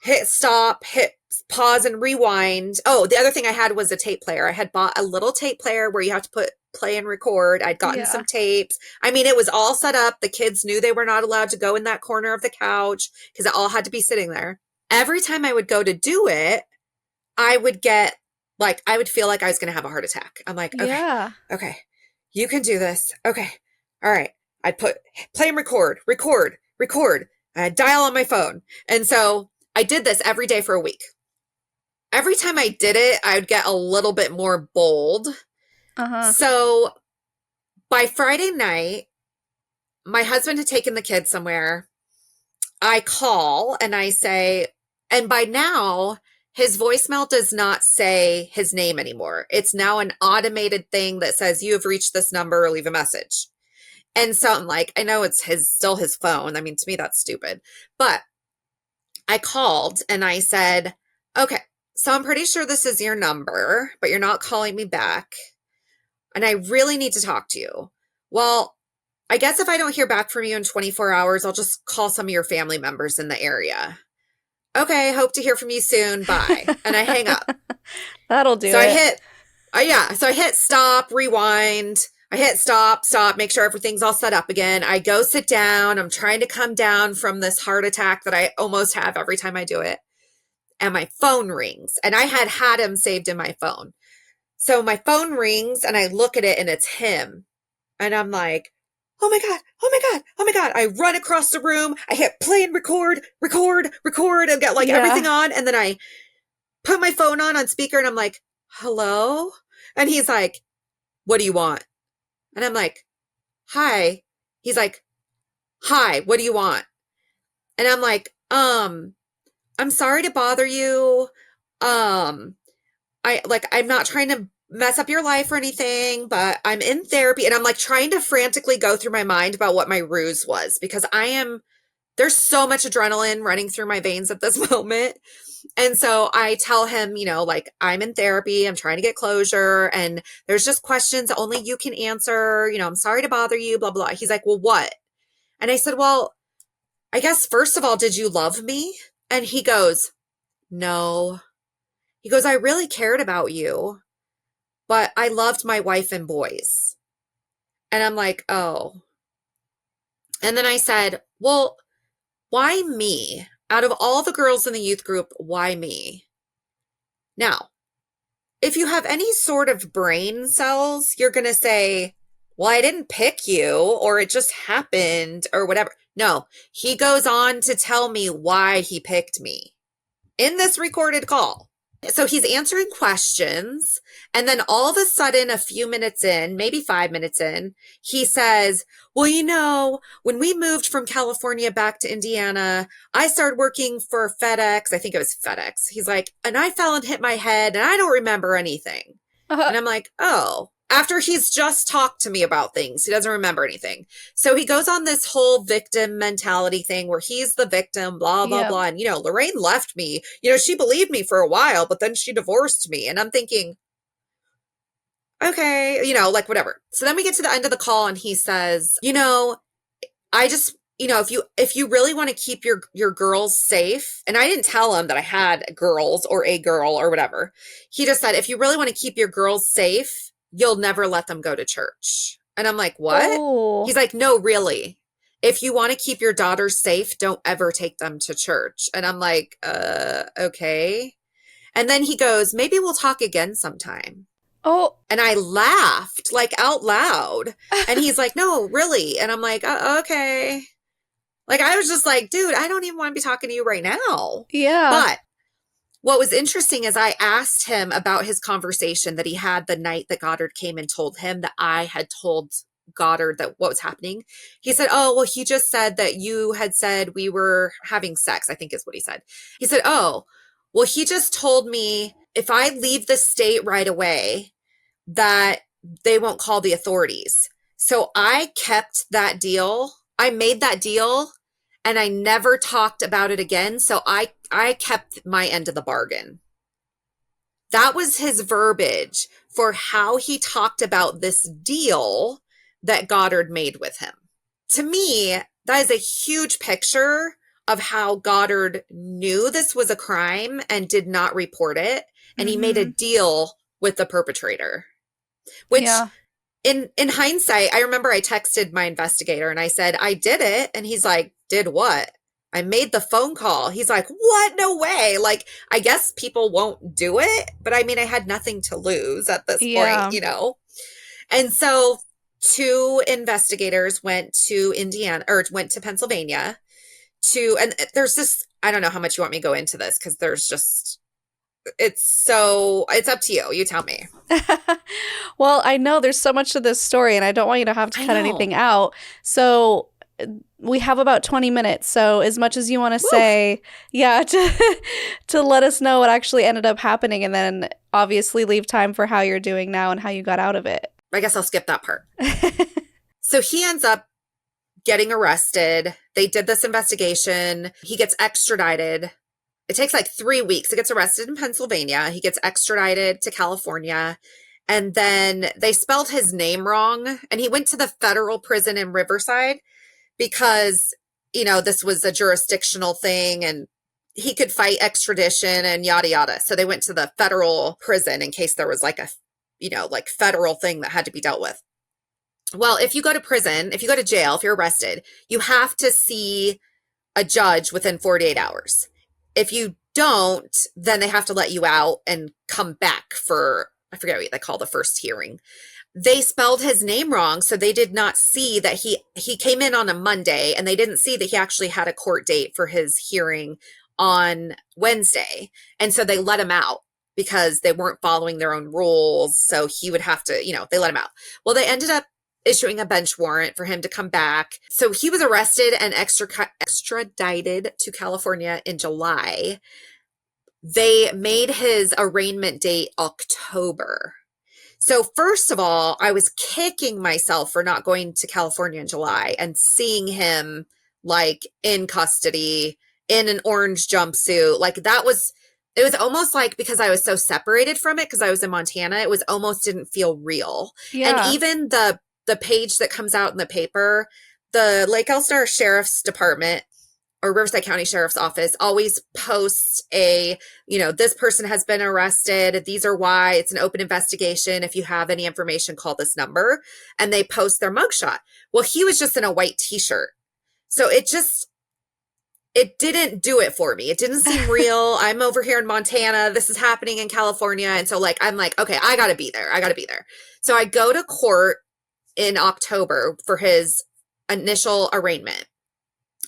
hit stop, hit pause and rewind. Oh, the other thing I had was a tape player. I had bought a little tape player where you have to put play and record. I'd gotten some tapes. I mean, it was all set up. The kids knew they were not allowed to go in that corner of the couch because it all had to be sitting there. Every time I would go to do it, I would feel like I was going to have a heart attack. I'm like, okay, you can do this. Okay. All right. I'd put play and record, record, record. I'd dial on my phone. And so I did this every day for a week. Every time I did it, I would get a little bit more bold. So by Friday night, my husband had taken the kids somewhere. I call and I say, and by now, his voicemail does not say his name anymore. It's now an automated thing that says, you have reached this number or leave a message. And so I'm like, I know it's still his phone. I mean, to me, that's stupid. But I called and I said, okay, so I'm pretty sure this is your number, but you're not calling me back. And I really need to talk to you. Well, I guess if I don't hear back from you in 24 hours, I'll just call some of your family members in the area. Okay, hope to hear from you soon. Bye. And I hang up. That'll do so it. So I hit stop, rewind. I hit stop, make sure everything's all set up again. I go sit down. I'm trying to come down from this heart attack that I almost have every time I do it. And my phone rings. And I had him saved in my phone. So my phone rings and I look at it and it's him. And I'm like, oh my God, oh my God, oh my God. I run across the room. I hit play and record, record, record, and get everything on. And then I put my phone on speaker and I'm like, hello? And he's like, what do you want? And I'm like, hi. He's like, hi, what do you want? And I'm like, I'm sorry to bother you. I'm not trying to mess up your life or anything, but I'm in therapy. And I'm like trying to frantically go through my mind about what my ruse was because there's so much adrenaline running through my veins at this moment. And so I tell him, I'm in therapy, I'm trying to get closure, and there's just questions only you can answer. I'm sorry to bother you, blah, blah. He's like, well, what? And I said, well, I guess first of all, did you love me? And he goes, no. He goes, I really cared about you, but I loved my wife and boys. And I'm like, oh. And then I said, well, why me? Out of all the girls in the youth group, why me? Now, if you have any sort of brain cells, you're going to say, well, I didn't pick you, or it just happened, or whatever. No, he goes on to tell me why he picked me in this recorded call. So he's answering questions. And then all of a sudden, a few minutes in, maybe 5 minutes in, he says, well, when we moved from California back to Indiana, I started working for FedEx. I think it was FedEx. He's like, and I fell and hit my head and I don't remember anything. And I'm like, oh, after he's just talked to me about things, he doesn't remember anything. So he goes on this whole victim mentality thing where he's the victim, blah, blah, Yeah. blah. And, Lorraine left me. She believed me for a while, but then she divorced me. And I'm thinking, okay, like whatever. So then we get to the end of the call and he says, I just, if you really want to keep your girls safe, and I didn't tell him that I had girls or a girl or whatever. He just said, if you really want to keep your girls safe, you'll never let them go to church. And I'm like, what? Oh. He's like, no, really. If you want to keep your daughters safe, don't ever take them to church. And I'm like, okay. And then he goes, maybe we'll talk again sometime. Oh. And I laughed like out loud. And he's like, no, really. And I'm like, okay. Like, I was just like, dude, I don't even want to be talking to you right now. Yeah. But what was interesting is I asked him about his conversation that he had the night that Goddard came and told him that I had told Goddard that what was happening. He said, oh, well, he just said that you had said we were having sex, I think is what he said. He said, oh, well, he just told me if I leave the state right away, that they won't call the authorities. So I kept that deal. I made that deal and I never talked about it again. So I kept my end of the bargain. That was his verbiage for how he talked about this deal that Goddard made with him. To me, that is a huge picture of how Goddard knew this was a crime and did not report it. And he made a deal with the perpetrator, which in hindsight, I remember I texted my investigator and I said, I did it. And he's like, did what? I made the phone call. He's like, what? No way. Like, I guess people won't do it. But I mean, I had nothing to lose at this point, And so 2 investigators went to went to Pennsylvania and there's this, I don't know how much you want me to go into this because there's just, it's up to you. You tell me. Well, I know there's so much to this story and I don't want you to have to cut anything out. So we have about 20 minutes. So as much as you want to say, to let us know what actually ended up happening and then obviously leave time for how you're doing now and how you got out of it. I guess I'll skip that part. So he ends up getting arrested. They did this investigation. He gets extradited. It takes like 3 weeks. He gets arrested in Pennsylvania. He gets extradited to California. And then they spelled his name wrong. And he went to the federal prison in Riverside because, this was a jurisdictional thing and he could fight extradition and yada, yada. So they went to the federal prison in case there was like a, federal thing that had to be dealt with. Well, if you go to prison, if you go to jail, if you're arrested, you have to see a judge within 48 hours. If you don't, then they have to let you out and come back for, I forget what they call the first hearing. They spelled his name wrong, so they did not see that he came in on a Monday, and they didn't see that he actually had a court date for his hearing on Wednesday. And so they let him out because they weren't following their own rules. So he would have to, they let him out. Well, they ended up issuing a bench warrant for him to come back. So he was arrested and extradited to California in July. They made his arraignment date October. So first of all, I was kicking myself for not going to California in July and seeing him like in custody in an orange jumpsuit. Like it was almost like because I was so separated from it because I was in Montana, it was almost didn't feel real. Yeah. And even the page that comes out in the paper, the Lake Elsinore Sheriff's Department or Riverside County Sheriff's Office always posts this person has been arrested. These are why. It's an open investigation. If you have any information, call this number. And they post their mugshot. Well, he was just in a white t-shirt. So it didn't do it for me. It didn't seem real. I'm over here in Montana. This is happening in California. And so I'm like, okay, I got to be there. So I go to court in October for his initial arraignment.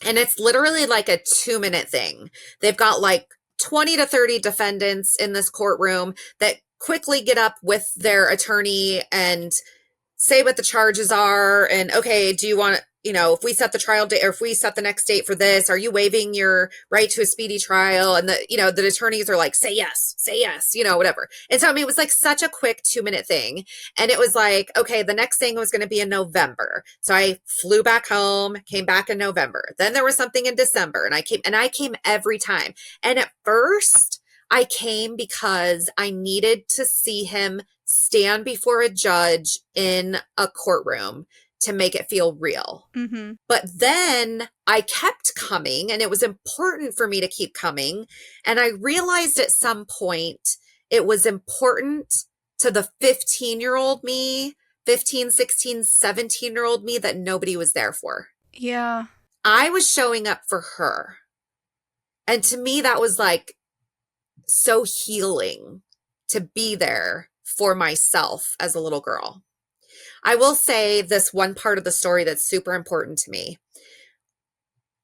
And it's literally like a 2-minute thing. They've got like 20 to 30 defendants in this courtroom that quickly get up with their attorney and say what the charges are. And okay, do you want, if we set the trial date or if we set the next date for this, are you waiving your right to a speedy trial? And the attorneys are like, say yes, whatever. And so, it was like such a quick 2-minute thing. And it was like, okay, the next thing was going to be in November. So I flew back home, came back in November. Then there was something in December and I came every time. And at first I came because I needed to see him stand before a judge in a courtroom to make it feel real. Mm-hmm. But then I kept coming and it was important for me to keep coming. And I realized at some point it was important to the 15-year-old me, 15, 16, 17-year-old me that nobody was there for. Yeah. I was showing up for her. And to me, that was like so healing to be there for myself as a little girl. I will say this one part of the story that's super important to me.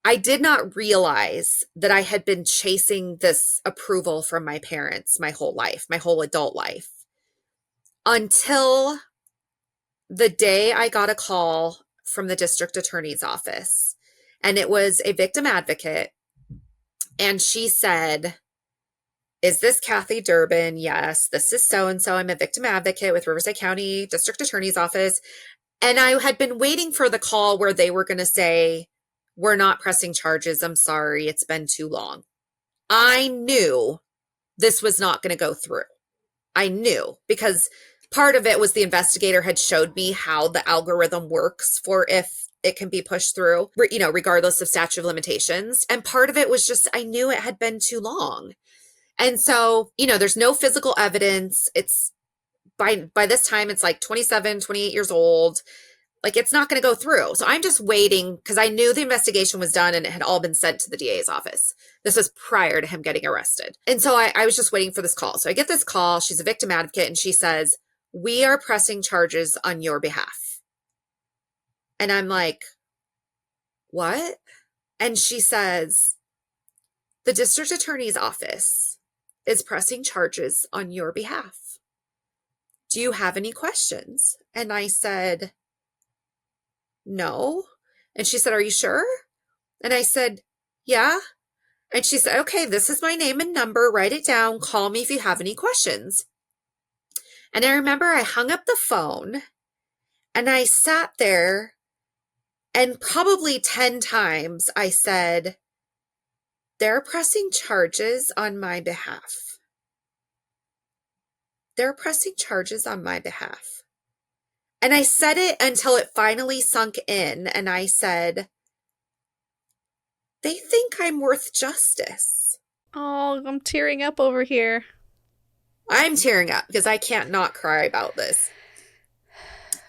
I did not realize that I had been chasing this approval from my parents my whole life, my whole adult life, until the day I got a call from the district attorney's office. And it was a victim advocate. And she said, is this Kathy Durbin? Yes, this is so-and-so. I'm a victim advocate with Riverside County District Attorney's Office. And I had been waiting for the call where they were going to say, we're not pressing charges. I'm sorry. It's been too long. I knew this was not going to go through. I knew because part of it was the investigator had showed me how the algorithm works for if it can be pushed through, regardless of statute of limitations. And part of it was just, I knew it had been too long. And so, there's no physical evidence. It's by this time, it's like 27, 28 years old. Like it's not going to go through. So I'm just waiting because I knew the investigation was done and it had all been sent to the DA's office. This was prior to him getting arrested. And so I was just waiting for this call. So I get this call. She's a victim advocate and she says, we are pressing charges on your behalf. And I'm like, what? And she says, the district attorney's office is pressing charges on your behalf. Do you have any questions? And I said, no. And she said, are you sure? And I said, yeah. And she said, okay, this is my name and number. Write it down. Call me if you have any questions. And I remember I hung up the phone and I sat there and probably 10 times I said, they're pressing charges on my behalf. They're pressing charges on my behalf. And I said it until it finally sunk in. And I said, they think I'm worth justice. Oh, I'm tearing up over here. I'm tearing up because I can't not cry about this.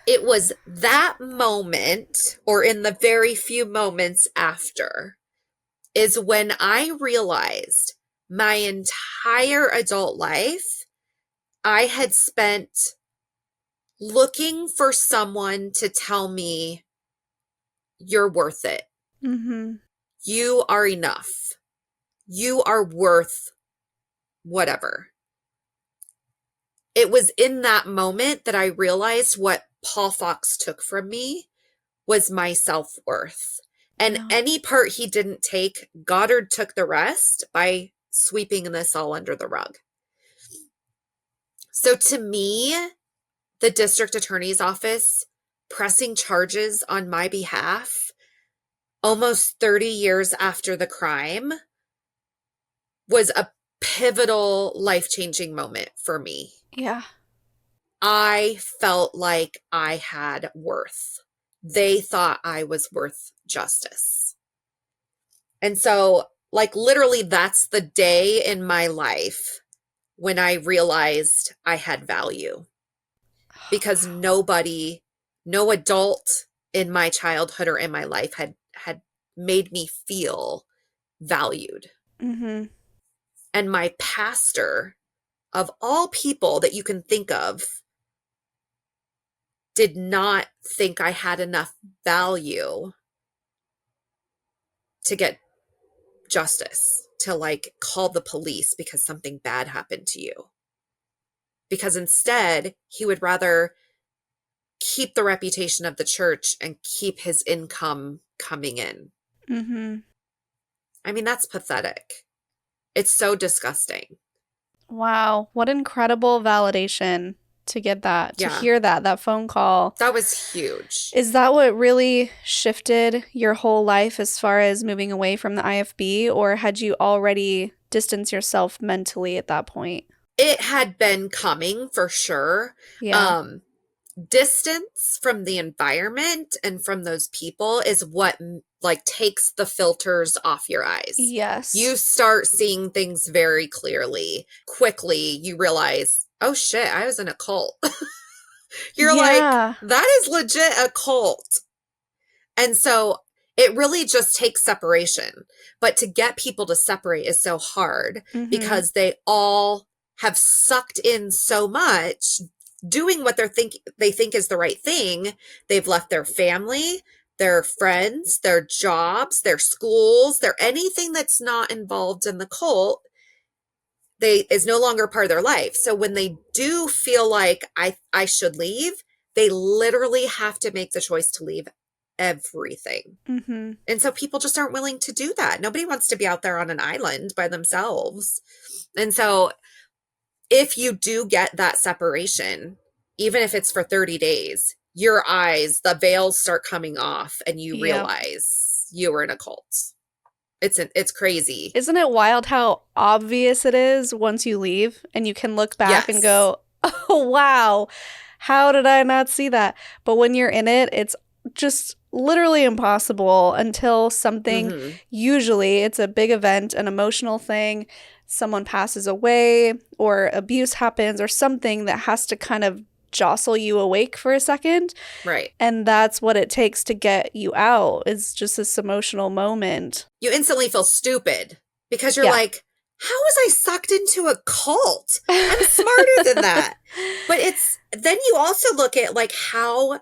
It was that moment, or in the very few moments after, is when I realized my entire adult life I had spent looking for someone to tell me, you're worth it. Mm-hmm. You are enough. You are worth whatever. It was in that moment that I realized what Paul Fox took from me was my self-worth. And any part he didn't take, Goddard took the rest by sweeping this all under the rug. So to me, the district attorney's office pressing charges on my behalf almost 30 years after the crime was a pivotal, life-changing moment for me. Yeah. I felt like I had worth. They thought I was worth justice. And so, like, literally, that's the day in my life when I realized I had value because nobody, no adult in my childhood or in my life had made me feel valued. Mm-hmm. And my pastor, of all people that you can think of, did not think I had enough value to get justice, to like call the police because something bad happened to you. Because instead, he would rather keep the reputation of the church and keep his income coming in. Mm-hmm. I mean, that's pathetic. It's so disgusting. Wow, what incredible validation to get that, to Yeah, hear that phone call. that was huge. Is that what really shifted your whole life as far as moving away from the IFB, or had you already distanced yourself mentally at that point? It had been coming for sure. Yeah. Distance from the environment and from those people is what like takes the filters off your eyes. You Yes. start seeing things very clearly. Quickly, you realize, oh shit, I was in a cult. You're like, Yeah. that is legit a cult. And so it really just takes separation. But to get people to separate is so hard Mm-hmm. because they all have sucked in so much doing what they think is the right thing. They've left their family, their friends, their jobs, their schools, their anything that's not involved in the cult is no longer part of their life. So when they do feel like I should leave, they literally have to make the choice to leave everything. Mm-hmm. And so people just aren't willing to do that. Nobody wants to be out there on an island by themselves. And so if you do get that separation, even if it's for 30 days, your eyes, the veils start coming off and you Yep. realize you were in a cult. It's crazy. Isn't it wild how obvious it is once you leave and you can look back and Yes. go, oh, wow, how did I not see that? But when you're in it, it's just literally impossible until something, Mm-hmm. usually it's a big event, an emotional thing, someone passes away or abuse happens or something that has to kind of jostle you awake for a second. Right. And that's what it takes to get you out, is just this emotional moment. You instantly feel stupid because you're Yeah. like, how was I sucked into a cult? I'm smarter than that. But then you also look at like how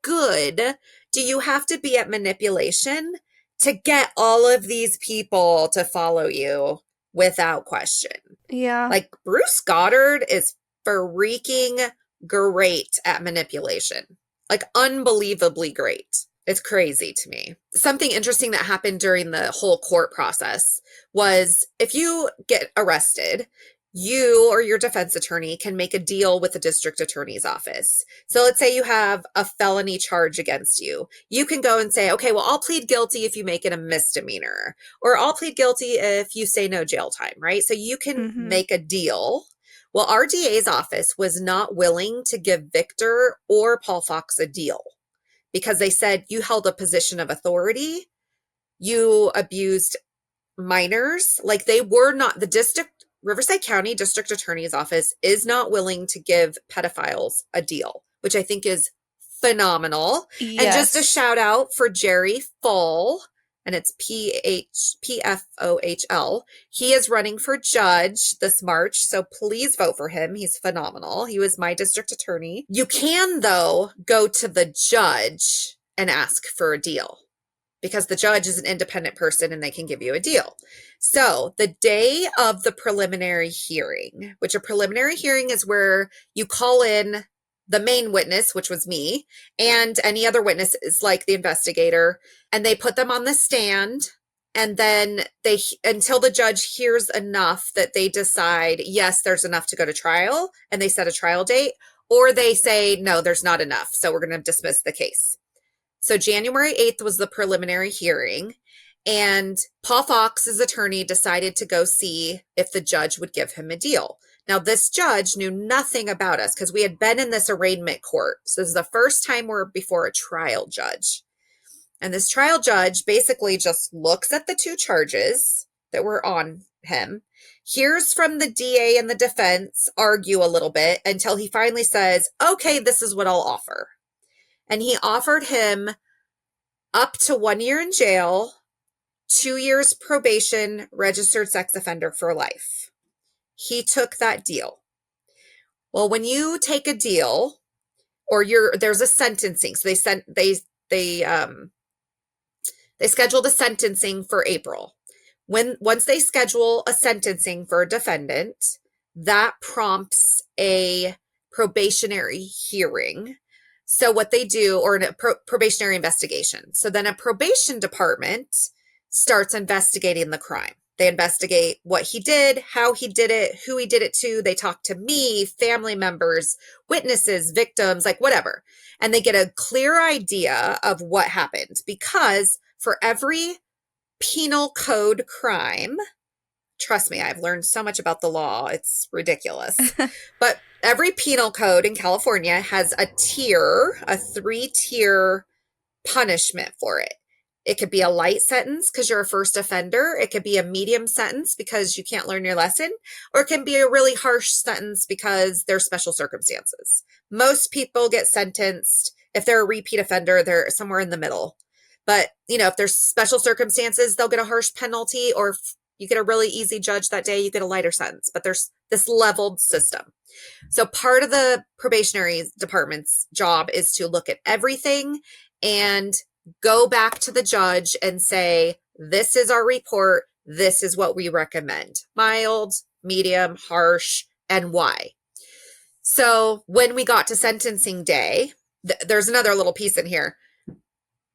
good do you have to be at manipulation to get all of these people to follow you without question? Yeah. Like Bruce Goddard is freaking great at manipulation. Like unbelievably great. It's crazy to me. Something interesting that happened during the whole court process was if you get arrested, you or your defense attorney can make a deal with the district attorney's office. So let's say you have a felony charge against you. You can go and say, okay, well, I'll plead guilty if you make it a misdemeanor, or I'll plead guilty if you say no jail time, right? So you can make a deal. Well, our DA's office was not willing to give Victor or Paul Fox a deal because they said you held a position of authority. You abused minors. Like they were not, Riverside County District Attorney's Office is not willing to give pedophiles a deal, which I think is phenomenal. Yes. And just a shout out for Jerry Fall, and it's PFOHL. He is running for judge this March, so please vote for him. He's phenomenal. He was my district attorney. You can, though, go to the judge and ask for a deal because the judge is an independent person and they can give you a deal. So the day of the preliminary hearing, which a preliminary hearing is where you call in the main witness, which was me, and any other witnesses like the investigator, and they put them on the stand. And then until the judge hears enough that they decide, yes, there's enough to go to trial, and they set a trial date, or they say, no, there's not enough. So we're going to dismiss the case. So January 8th was the preliminary hearing, and Paul Fox's attorney decided to go see if the judge would give him a deal. Now, this judge knew nothing about us because we had been in this arraignment court. So this is the first time we're before a trial judge. And this trial judge basically just looks at the two charges that were on him, hears from the DA and the defense argue a little bit until he finally says, okay, this is what I'll offer. And he offered him up to 1 year in jail, 2 years probation, registered sex offender for life. He took that deal. Well, when you take a deal, or there's a sentencing, so they scheduled a sentencing for April. Once they schedule a sentencing for a defendant, that prompts a probationary hearing. So what they do, or a probationary investigation. So then a probation department starts investigating the crime. They investigate what he did, how he did it, who he did it to. They talk to me, family members, witnesses, victims, like whatever. And they get a clear idea of what happened, because for every penal code crime, trust me, I've learned so much about the law. It's ridiculous. But every penal code in California has a 3-tier punishment for it. It could be a light sentence because you're a first offender. It could be a medium sentence because you can't learn your lesson, or it can be a really harsh sentence because there's special circumstances. Most people get sentenced, if they're a repeat offender, they're somewhere in the middle. But, if there's special circumstances, they'll get a harsh penalty, or if you get a really easy judge that day, you get a lighter sentence. But there's this leveled system. So part of the probationary department's job is to look at everything and go back to the judge and say, this is our report. This is what we recommend. Mild, medium, harsh, and why. So when we got to sentencing day, there's another little piece in here.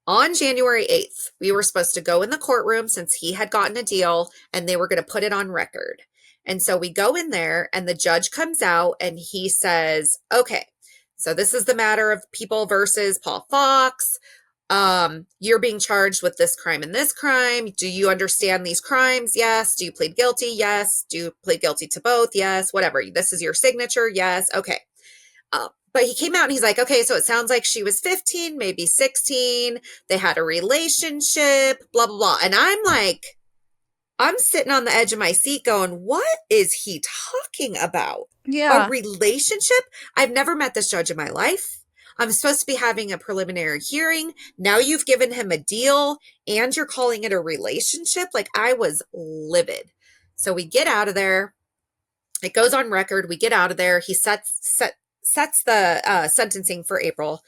On January 8th, we were supposed to go in the courtroom since he had gotten a deal, and they were going to put it on record. And so we go in there, and the judge comes out and he says, okay, so this is the matter of People versus Paul Fox. You're being charged with this crime and this crime. Do you understand these crimes? Yes. Do you plead guilty? Yes. Do you plead guilty to both? Yes. Whatever. This is your signature. Yes. Okay. But he came out and he's like, okay, so it sounds like she was 15, maybe 16. They had a relationship, blah, blah, blah. And I'm like, I'm sitting on the edge of my seat going, what is he talking about? Yeah. A relationship? I've never met this judge in my life. I'm supposed to be having a preliminary hearing. Now you've given him a deal and you're calling it a relationship. Like, I was livid. So we get out of there. It goes on record. We get out of there. He sets the sentencing for April.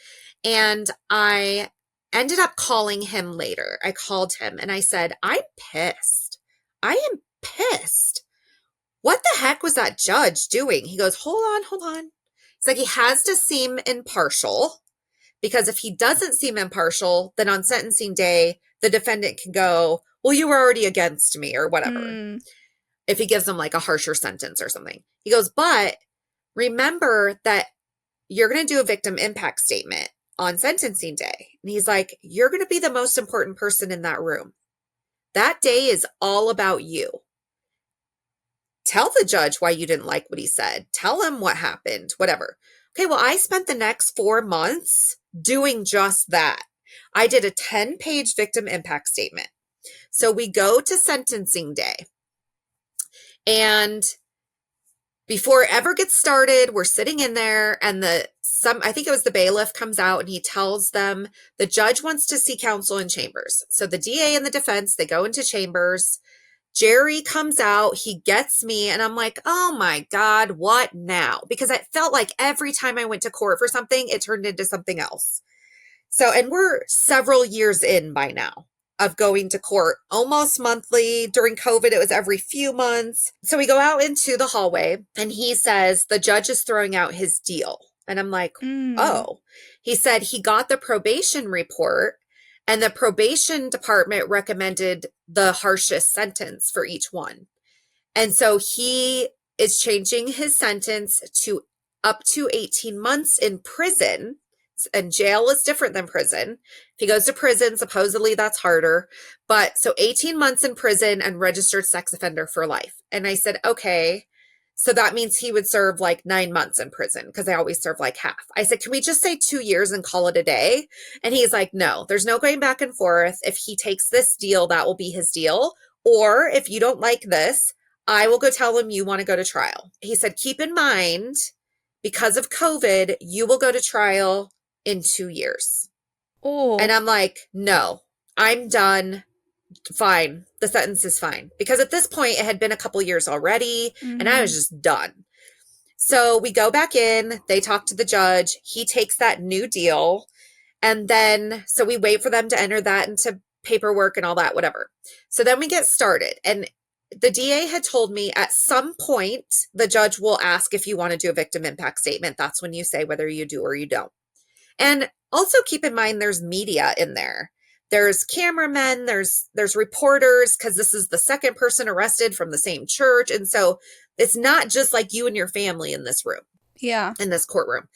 And I ended up calling him later. I called him and I said, I'm pissed. I am pissed. What the heck was that judge doing? He goes, hold on. It's like he has to seem impartial, because if he doesn't seem impartial, then on sentencing day, the defendant can go, well, you were already against me or whatever. If he gives them like a harsher sentence or something. He goes, but remember that you're going to do a victim impact statement on sentencing day. And he's like, you're going to be the most important person in that room. That day is all about you. Tell the judge why you didn't like what he said. Tell him what happened, whatever. Okay, well, I spent the next 4 months doing just that. I did a 10-page victim impact statement. So we go to sentencing day. And before it ever gets started, we're sitting in there and I think it was the bailiff comes out and he tells them the judge wants to see counsel in chambers. So the DA and the defense, they go into chambers. Jerry comes out, he gets me, and I'm like, oh my God, what now? Because I felt like every time I went to court for something, it turned into something else. So, and we're several years in by now of going to court almost monthly. During COVID, it was every few months. So we go out into the hallway and he says, the judge is throwing out his deal. And I'm like, oh, he said he got the probation report and the probation department recommended the harshest sentence for each one. And so he is changing his sentence to up to 18 months in prison. And jail is different than prison. If he goes to prison, supposedly that's harder. But so 18 months in prison and registered sex offender for life. And I said, okay. So that means he would serve like 9 months in prison because they always serve like half. I said, can we just say 2 years and call it a day? And he's like, no, there's no going back and forth. If he takes this deal, that will be his deal. Or if you don't like this, I will go tell him you want to go to trial. He said, keep in mind, because of COVID, you will go to trial in 2 years. And Oh. I'm like, no, I'm done. Fine. The sentence is fine. Because at this point, it had been a couple years already, and I was just done. So we go back in, they talk to the judge, he takes that new deal, and then, so we wait for them to enter that into paperwork and all that, whatever. So then we get started, and the DA had told me at some point, the judge will ask if you want to do a victim impact statement. That's when you say whether you do or you don't. And also keep in mind, there's media in there. There's cameramen, there's reporters, because this is the second person arrested from the same church. And so it's not just like you and your family in this room. Yeah. In this courtroom.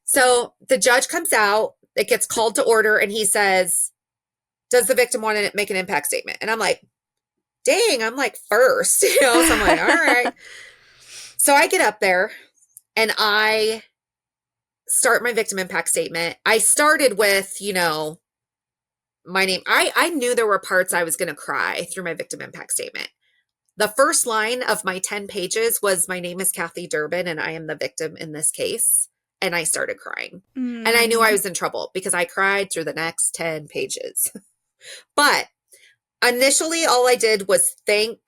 So the judge comes out, it gets called to order, and he says, does the victim want to make an impact statement? And I'm like, dang, I'm like first, so I'm like, all right. So I get up there and I start my victim impact statement. I started with, my name. I knew there were parts I was going to cry through my victim impact statement. The first line of my 10 pages was, my name is Kathy Durbin and I am the victim in this case. And I started crying. And I knew I was in trouble because I cried through the next 10 pages. But initially, all I did was thank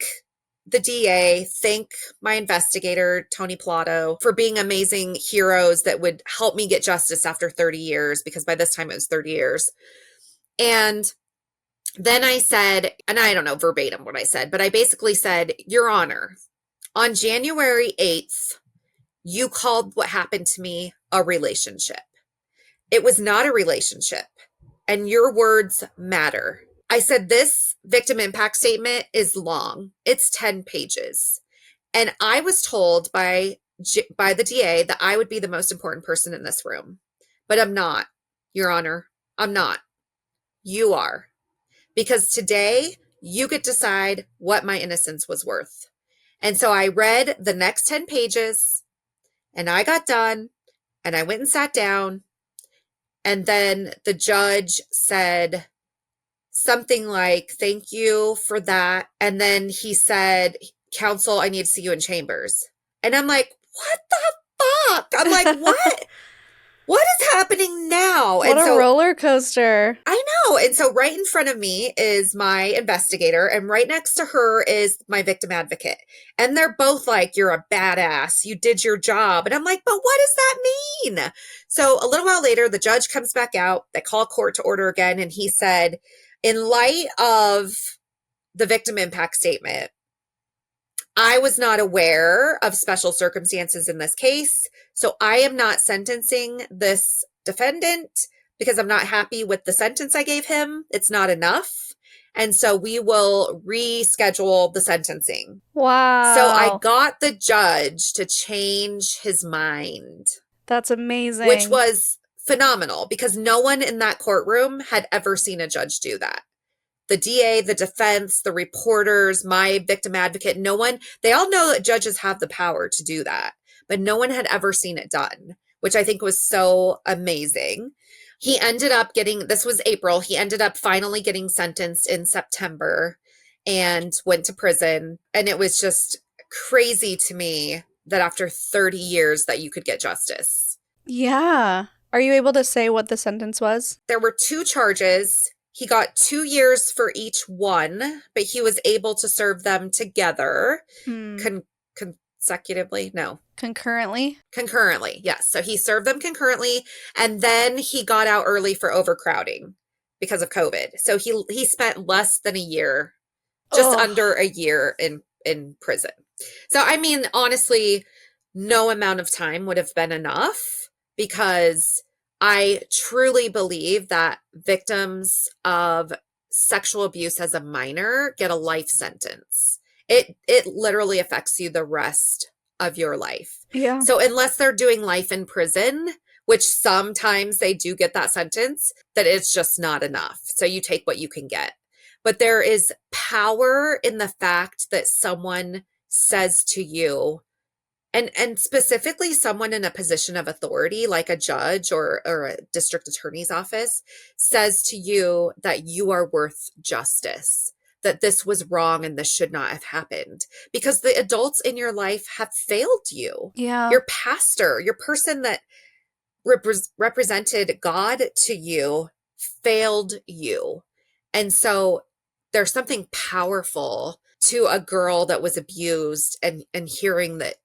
the DA, thank my investigator, Tony Pilato, for being amazing heroes that would help me get justice after 30 years, because by this time it was 30 years. And then I said, and I don't know verbatim what I said, but I basically said, Your Honor, on January 8th, you called what happened to me a relationship. It was not a relationship, and your words matter. I said, this victim impact statement is long. It's 10 pages. And I was told by the DA that I would be the most important person in this room. But I'm not, Your Honor. I'm not. You are. Because today, you could decide what my innocence was worth. And so I read the next 10 pages, and I got done, and I went and sat down. And then the judge said something like, thank you for that. And then he said, counsel, I need to see you in chambers. And I'm like, what the fuck? I'm like, what? What is happening now? What a roller coaster. I know. And so right in front of me is my investigator, and right next to her is my victim advocate. And they're both like, you're a badass. You did your job. And I'm like, but what does that mean? So a little while later, the judge comes back out. They call court to order again. And he said, in light of the victim impact statement, I was not aware of special circumstances in this case, so I am not sentencing this defendant because I'm not happy with the sentence I gave him. It's not enough. And so we will reschedule the sentencing. Wow. So I got the judge to change his mind. That's amazing. Which was phenomenal because no one in that courtroom had ever seen a judge do that. The DA, the defense, the reporters, my victim advocate, no one, they all know that judges have the power to do that, but no one had ever seen it done, which I think was so amazing. He ended up this was April, he ended up finally getting sentenced in September and went to prison. And it was just crazy to me that after 30 years that you could get justice. Yeah. Are you able to say what the sentence was? There were 2 charges. He got 2 years for each one, but he was able to serve them together consecutively. No. Concurrently? Concurrently, yes. So he served them concurrently, and then he got out early for overcrowding because of COVID. So he spent less than a year, just under a year in prison. So, I mean, honestly, no amount of time would have been enough because I truly believe that victims of sexual abuse as a minor get a life sentence. It literally affects you the rest of your life. Yeah. So unless they're doing life in prison, which sometimes they do get that sentence, that it's just not enough. So you take what you can get. But there is power in the fact that someone says to you, And specifically someone in a position of authority, like a judge or a district attorney's office, says to you that you are worth justice, that this was wrong and this should not have happened, because the adults in your life have failed you. Yeah. Your pastor, your person that represented God to you, failed you. And so there's something powerful to a girl that was abused and hearing that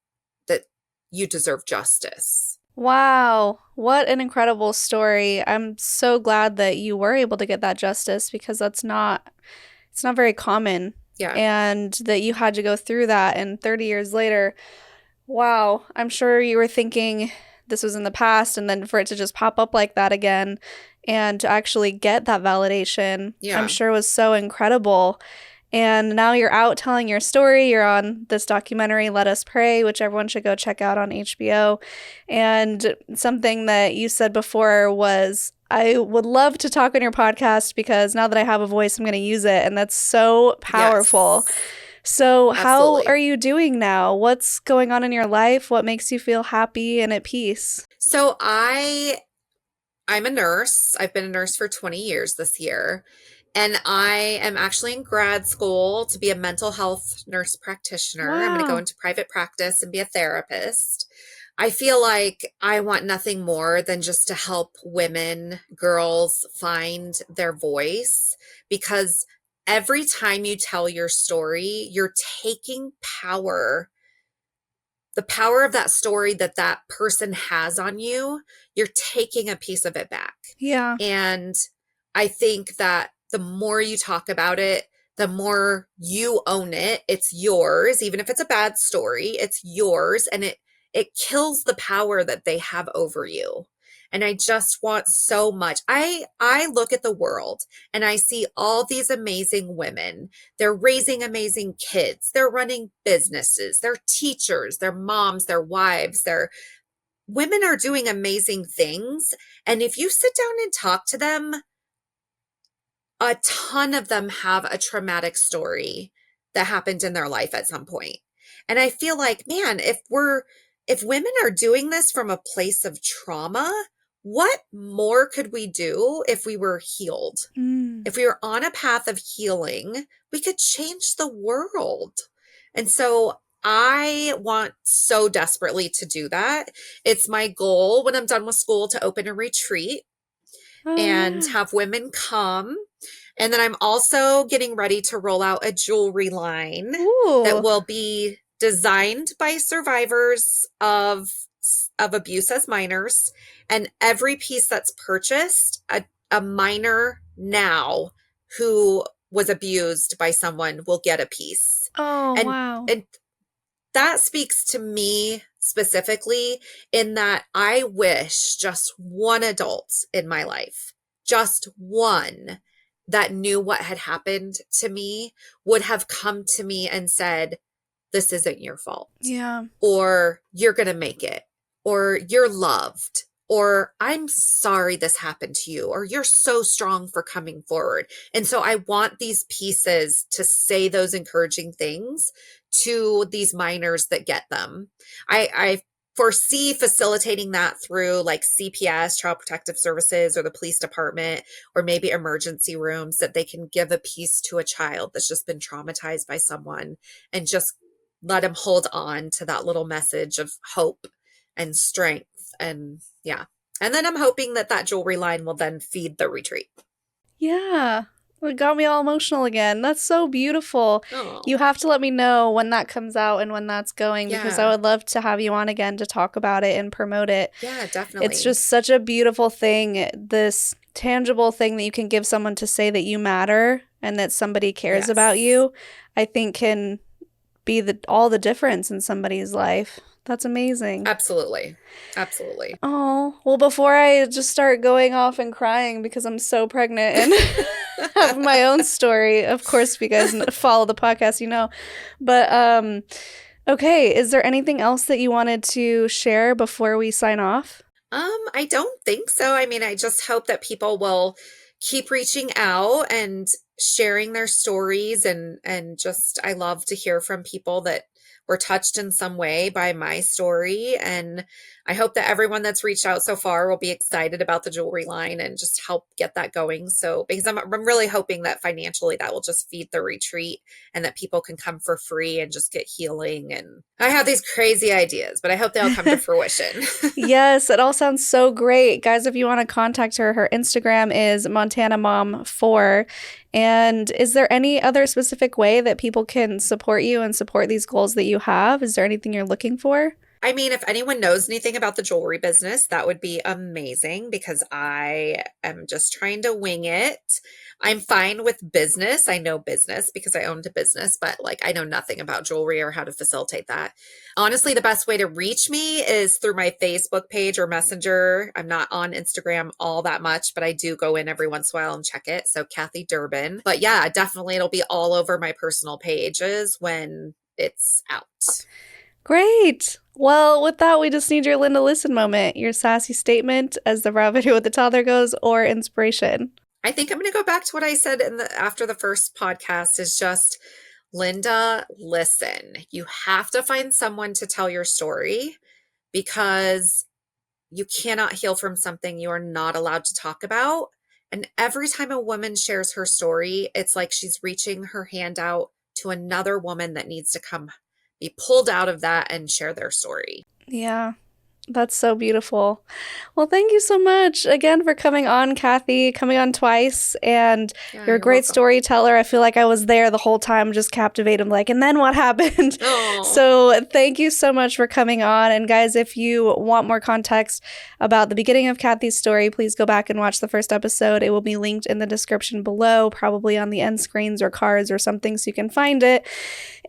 you deserve justice. Wow, what an incredible story. I'm so glad that you were able to get that justice because it's not very common Yeah. and that you had to go through that and 30 years later. Wow, I'm sure you were thinking this was in the past and then for it to just pop up like that again and to actually get that validation, I'm Yeah. sure was so incredible. And now you're out telling your story. You're on this documentary, Let Us Pray, which everyone should go check out on HBO. And something that you said before was, I would love to talk on your podcast because now that I have a voice, I'm going to use it. And that's so powerful. Yes. So, how Absolutely. are you doing now? What's going on in your life? What makes you feel happy and at peace? So I'm a nurse. I've been a nurse for 20 years this year. And I am actually in grad school to be a mental health nurse practitioner. I'm going to go Wow. into private practice and be a therapist. I feel like I want nothing more than just to help women, girls find their voice, because every time you tell your story, you're taking power, the power of that story that that person has on you, you're taking a piece of it back. Yeah. And I think that the more you talk about it, the more you own it. It's yours. Even if it's a bad story, it's yours. And it kills the power that they have over you. And I just want so much. I look at the world and I see all these amazing women. They're raising amazing kids. They're running businesses. They're teachers, they're moms, they're wives, they're women are doing amazing things. And if you sit down and talk to them, a ton of them have a traumatic story that happened in their life at some point. And I feel like, man, if women are doing this from a place of trauma, what more could we do if we were healed? Mm. If we were on a path of healing, we could change the world. And so I want so desperately to do that. It's my goal when I'm done with school to open a retreat Oh, and yeah. have women come. And then I'm also getting ready to roll out a jewelry line that Ooh. will be designed by survivors of abuse as minors. And every piece that's purchased, a minor now who was abused by someone will get a piece. Oh, And wow. and that speaks to me specifically, in that I wish just one adult in my life, just one, that knew what had happened to me would have come to me and said, this isn't your fault, Yeah. or you're going to make it, or you're loved, or I'm sorry this happened to you, or you're so strong for coming forward. And so I want these pieces to say those encouraging things to these minors that get them. I foresee facilitating that through like CPS, Child Protective Services, or the police department, or maybe emergency rooms, that they can give a piece to a child that's just been traumatized by someone and just let them hold on to that little message of hope and strength. And yeah. And then I'm hoping that that jewelry line will then feed the retreat. Yeah. It got me all emotional again. That's so beautiful. Oh, You have to let me know when that comes out and when that's going because I yeah. would love to have you on again to talk about it and promote it. Yeah, It's definitely. just such a beautiful thing, this tangible thing that you can give someone to say that you matter and that somebody cares about Yes. you, I think can be all the difference in somebody's life. That's amazing. Absolutely. Absolutely. Oh, well, before I just start going off and crying because I'm so pregnant and have my own story, of course, if you guys follow the podcast, you know. But, okay, is there anything else that you wanted to share before we sign off? I don't think so. I mean, I just hope that people will keep reaching out and sharing their stories, and just I love to hear from people that were touched in some way by my story. And I hope that everyone that's reached out so far will be excited about the jewelry line and just help get that going. So, because I'm really hoping that financially that will just feed the retreat and that people can come for free and just get healing. And I have these crazy ideas, but I hope they all come to fruition. Yes, it all sounds so great. Guys, if you want to contact her, her Instagram is MontanaMom4. And is there any other specific way that people can support you and support these goals that you have? Is there anything you're looking for? I mean, if anyone knows anything about the jewelry business, that would be amazing because I am just trying to wing it. I'm fine with business. I know business because I owned a business, but like I know nothing about jewelry or how to facilitate that. Honestly, the best way to reach me is through my Facebook page or Messenger. I'm not on Instagram all that much, but I do go in every once in a while and check it. So Kathy Durbin. But yeah, definitely it'll be all over my personal pages when it's out. Great. Well, with that, we just need your Linda Listen moment, your sassy statement, as the raw video with the toddler goes, or inspiration. I think I'm going to go back to what I said after the first podcast is just, Linda, listen. You have to find someone to tell your story because you cannot heal from something you are not allowed to talk about. And every time a woman shares her story, it's like she's reaching her hand out to another woman that needs to come be pulled out of that and share their story. Yeah, that's so beautiful. Well, thank you so much again for coming on, Kathy, coming on twice. And you're a great welcome. storyteller. I feel like I was there the whole time, just captivated. Like, and then what happened? Oh. So thank you so much for coming on. And guys, if you want more context about the beginning of Kathy's story, please go back and watch the first episode. It will be linked in the description below, probably on the end screens or cards or something so you can find it.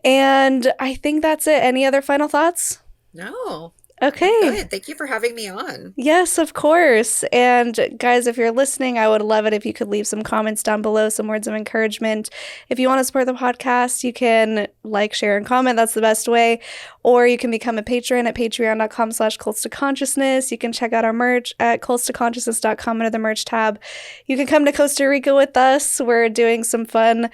And I think that's it. Any other final thoughts? No. Okay. Good. Thank you for having me on. Yes, of course. And guys, if you're listening, I would love it if you could leave some comments down below, some words of encouragement. If you want to support the podcast, you can like, share, and comment. That's the best way. Or you can become a patron at patreon.com/cults2consciousness. You can check out our merch at cults2consciousness.com under the merch tab. You can come to Costa Rica with us. We're doing some fun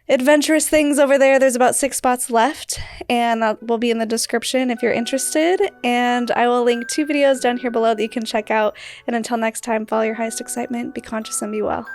adventurous things over there. There's about 6 spots left, and that will be in the description if you're interested. And I will link 2 videos down here below that you can check out. And until next time, follow your highest excitement, be conscious, and be well.